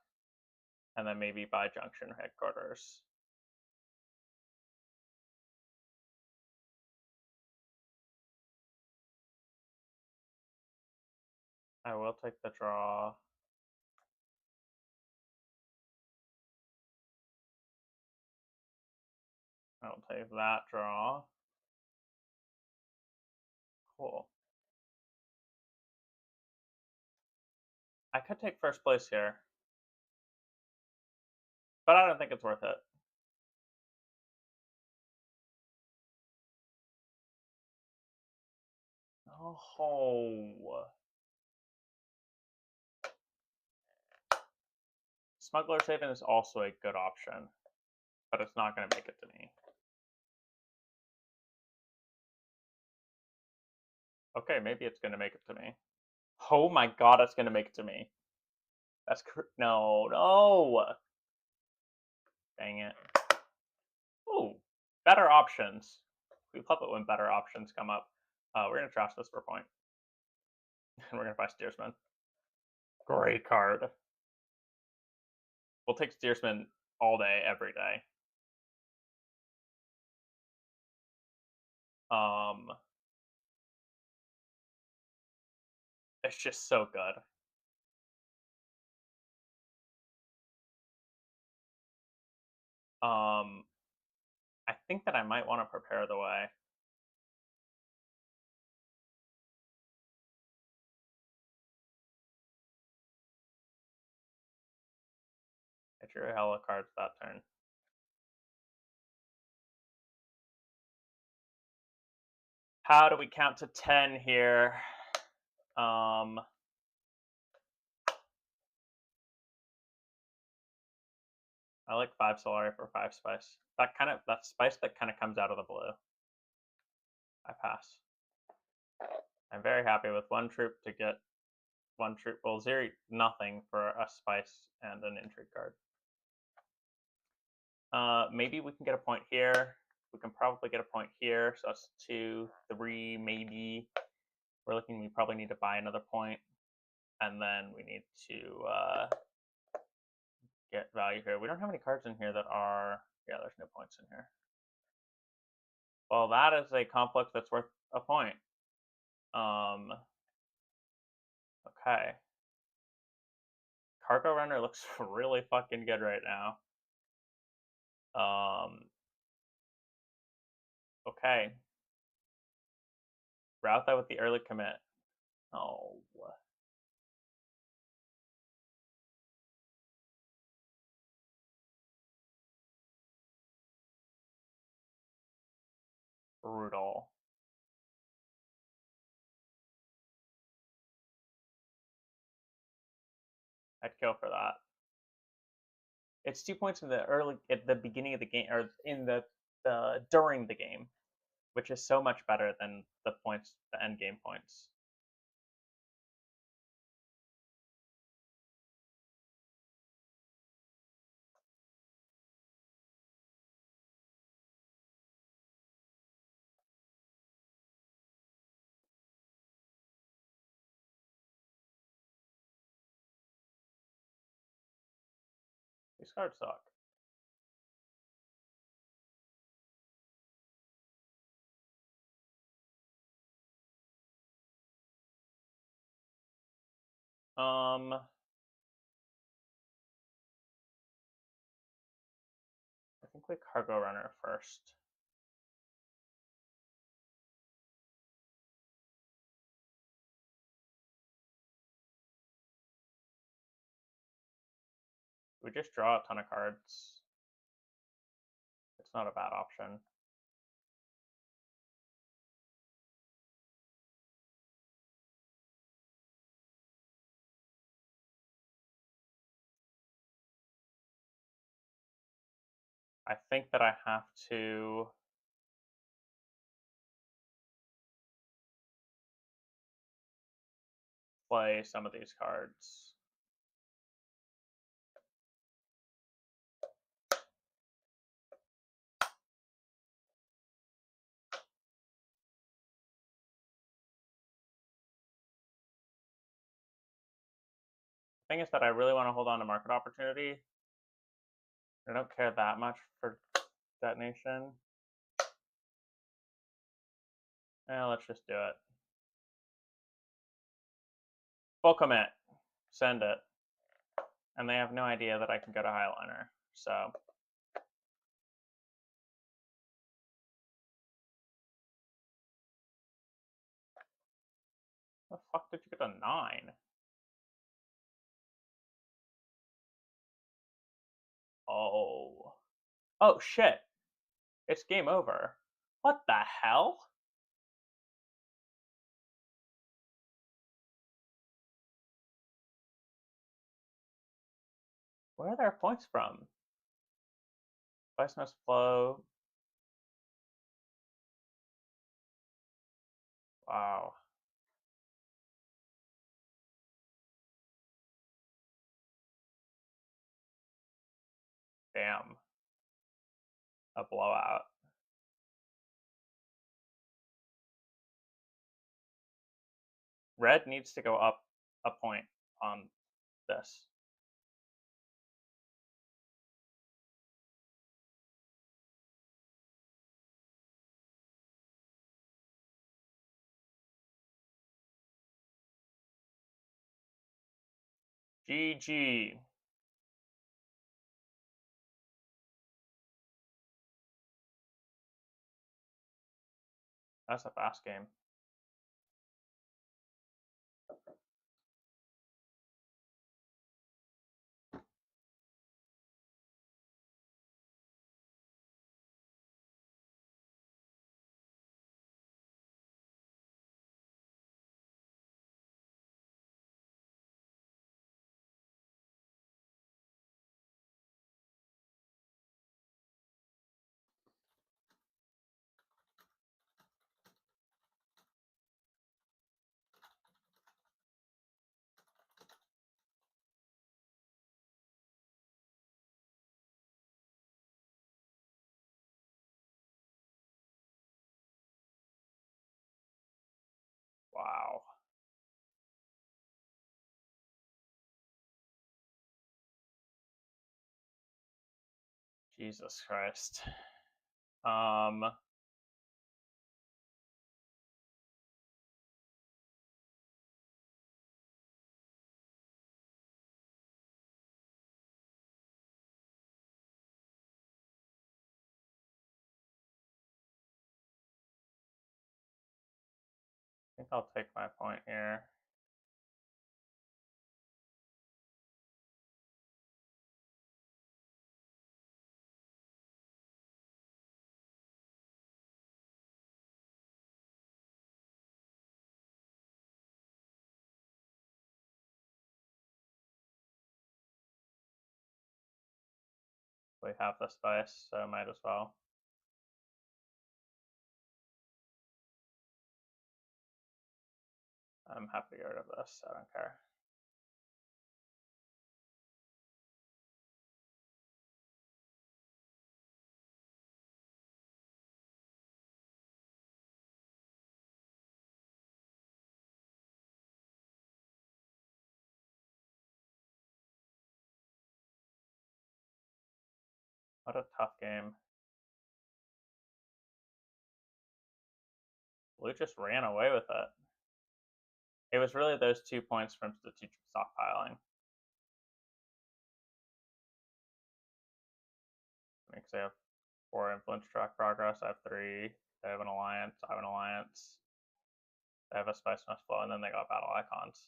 And then maybe buy Junction Headquarters. I will take the draw. I'll take that draw. Cool. I could take first place here, but I don't think it's worth it. Oh. Smuggler's Haven is also a good option, but it's not going to make it to me. Okay, maybe it's going to make it to me. Oh my god, it's going to make it to me. That's no. Dang it. Ooh, better options. We love it when better options come up. We're going to trash this for a point. And we're going to buy Steersman. Great card. We'll take Steersman all day, every day. It's just so good. I think that I might want to prepare the way. I drew a hell of cards that turn. How do we count to 10 here? I like 5 Solari for 5 spice. That spice that kind of comes out of the blue. I pass. I'm very happy with 1 troop to get 1 troop. Well, 0 nothing for a spice and an intrigue card. Maybe we can get a point here. We can probably get a point here. So that's 2, 3, maybe. We're looking. We probably need to buy another point, and then we need to get value here. We don't have any cards in here that are. Yeah, there's no points in here. Well, that is a complex that's worth a point. Okay. Cargo Runner looks really fucking good right now. Okay. Route that with the early commit. Oh. Brutal. I'd kill for that. It's 2 points in the at the beginning of the game, or in the during the game, which is so much better than the end game points. These cards suck. I think we Cargo Runner first. We just draw a ton of cards. It's not a bad option. I think that I have to play some of these cards. The thing is that I really want to hold on to market opportunity. I don't care that much for detonation. Yeah, let's just do it. Full commit. Send it. And they have no idea that I can go to Highliner, so. The fuck did you get a 9? Oh. Oh, shit. It's game over. What the hell? Where are their points from? Spice must flow. Wow. Damn. A blowout. Red needs to go up a point on this. GG. That's a fast game. Wow. Jesus Christ. I think I'll take my point here. We have the spice, so might as well. I'm happy to get rid of this. I don't care. What a tough game. Blue just ran away with it. It was really those 2 points from strategic stockpiling. Because they have 4 influence track progress, I have 3. They have an alliance, I have an alliance. They have a spice must flow, and then they got battle icons.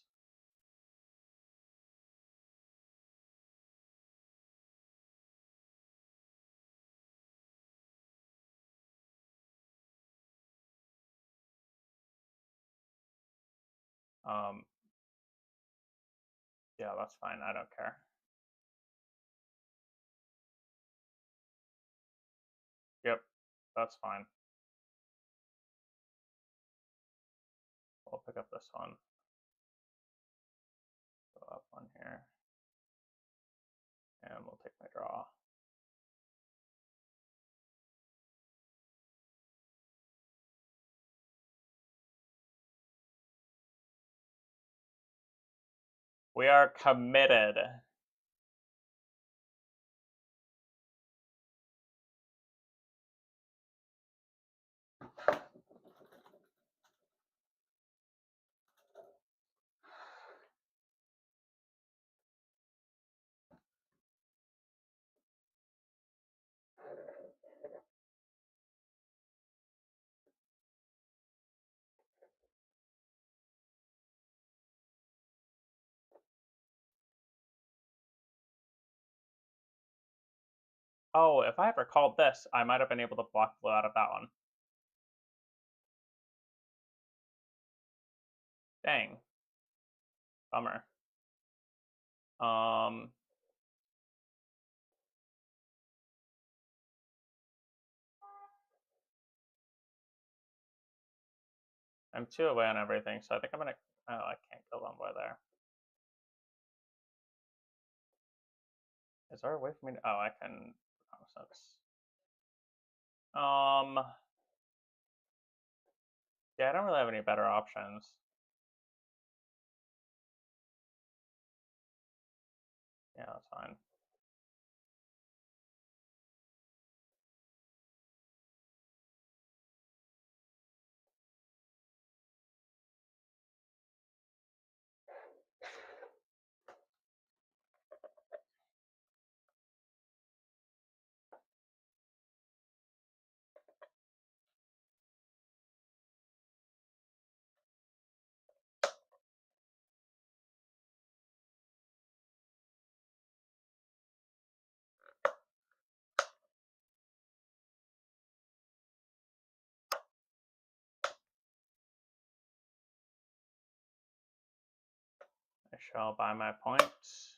Yeah, that's fine. I don't care. Yep, that's fine. We'll pick up this one. Go up one here. And we'll take my draw. We are committed. Oh, if I had recalled this, I might have been able to block blue out of that one. Dang. Bummer. I'm 2 away on everything, so I think I'm gonna. Oh, I can't kill Envoy there. Is there a way for me to? Oh, I can. Yeah, I don't really have any better options. Yeah, that's fine. shall buy my points.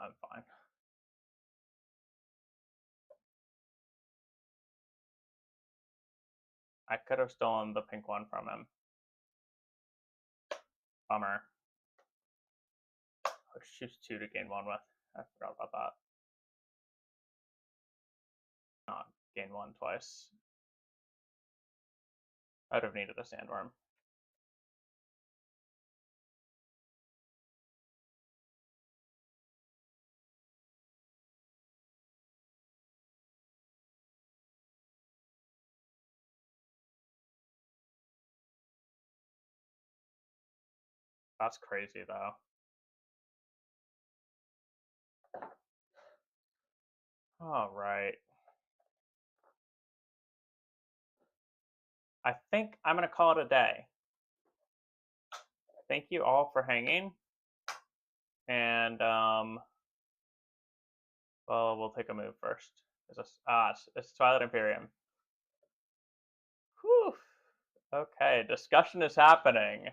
I'm fine. I could have stolen the pink one from him. Bummer. Oh, choose 2 to gain 1 with. I forgot about that. Not gain 1 twice. I would have needed a sandworm. That's crazy, though. All right. I think I'm going to call it a day. Thank you all for hanging. And, well, we'll take a move first. It's Twilight Imperium. Whew. Okay, discussion is happening.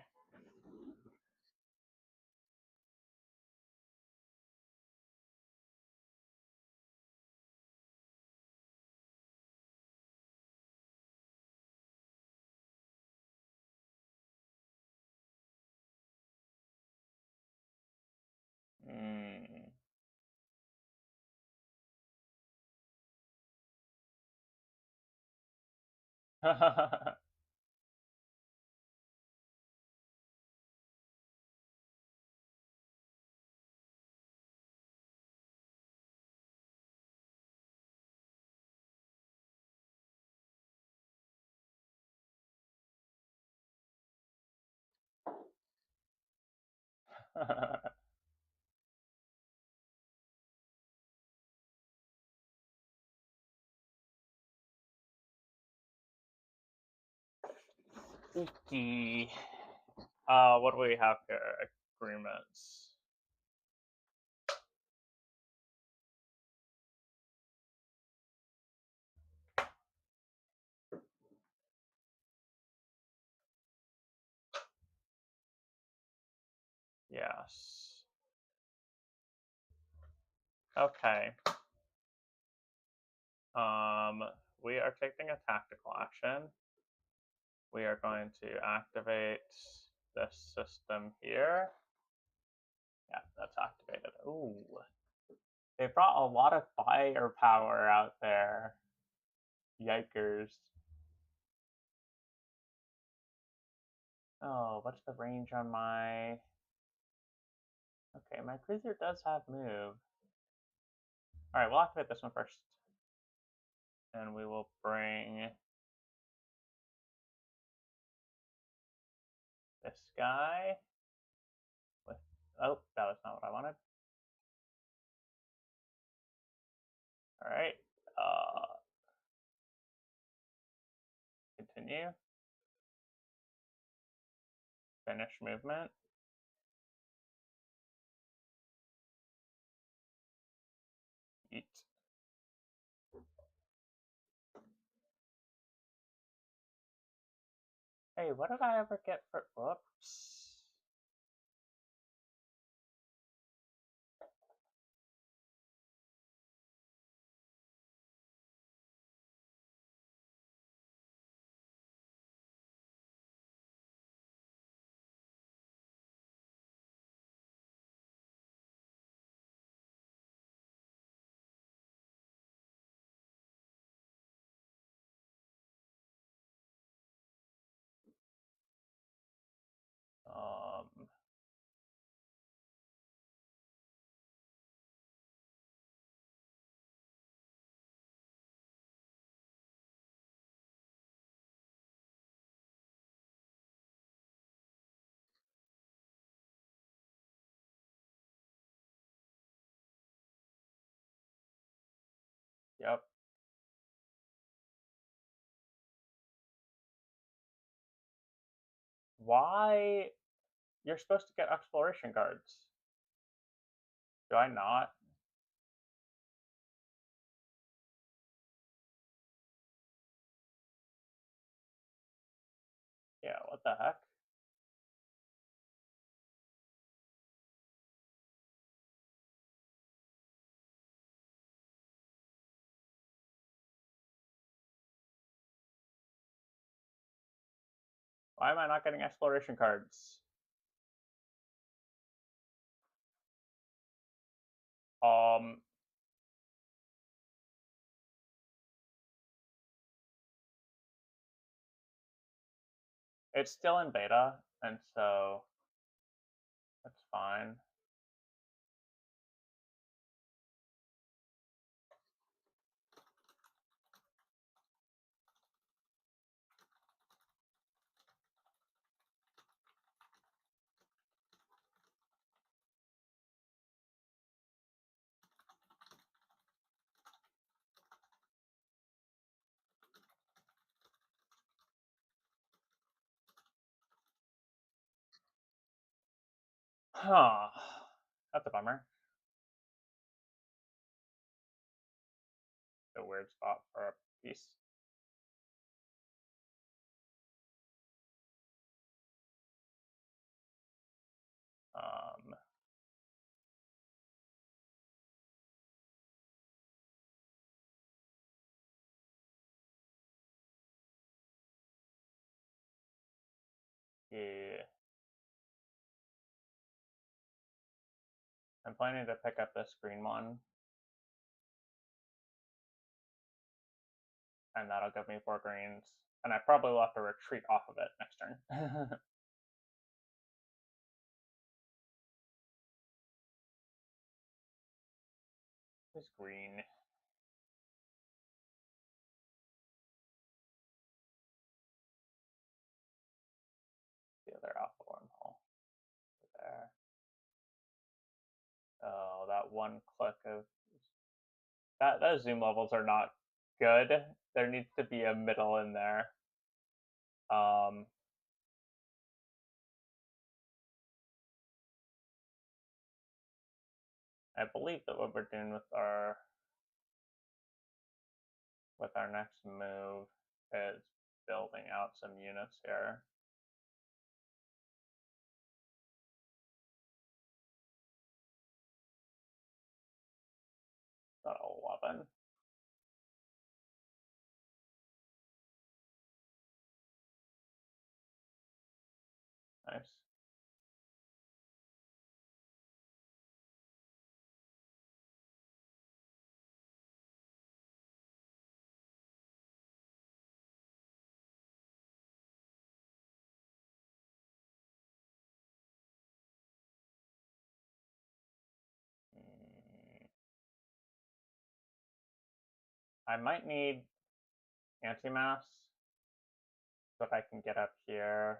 Okay. What do we have here? Agreements. Yes. Okay. We are taking a tactical action. We are going to activate this system here. Yeah, that's activated. Ooh. They brought a lot of firepower out there. Yikers. Oh, what's the range on my... Okay, my cruiser does have move. Alright, we'll activate this one first. And we will bring this guy with... Oh, that was not what I wanted. Alright. Continue. Finish movement. Eat. Hey, what did I ever get for... Whoops. Yep. Why? You're supposed to get exploration cards. Do I not? What the heck? Why am I not getting exploration cards? It's still in beta, and so that's fine. Huh. That's a bummer. A weird spot for a piece. Yeah. I'm planning to pick up this green one. And that'll give me 4 greens. And I probably will have to retreat off of it next turn. This green. The other alpha wormhole. There. Oh, that one click of those zoom levels are not good. There needs to be a middle in there. I believe that what we're doing with our next move is building out some units here. Got 11. Nice. I might need anti-mass so that I can get up here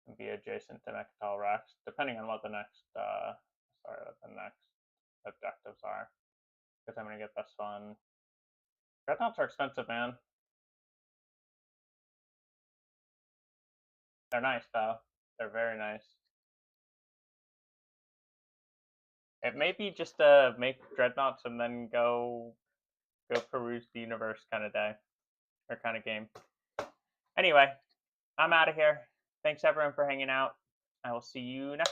and be adjacent to Mechatol Rex, depending on what the next objectives are. Because I'm gonna get this one. Dreadnoughts are expensive, man. They're nice though. They're very nice. It may be just a make dreadnoughts and then go peruse the universe kind of day or kind of game. Anyway, I'm out of here. Thanks everyone for hanging out. I will see you next time.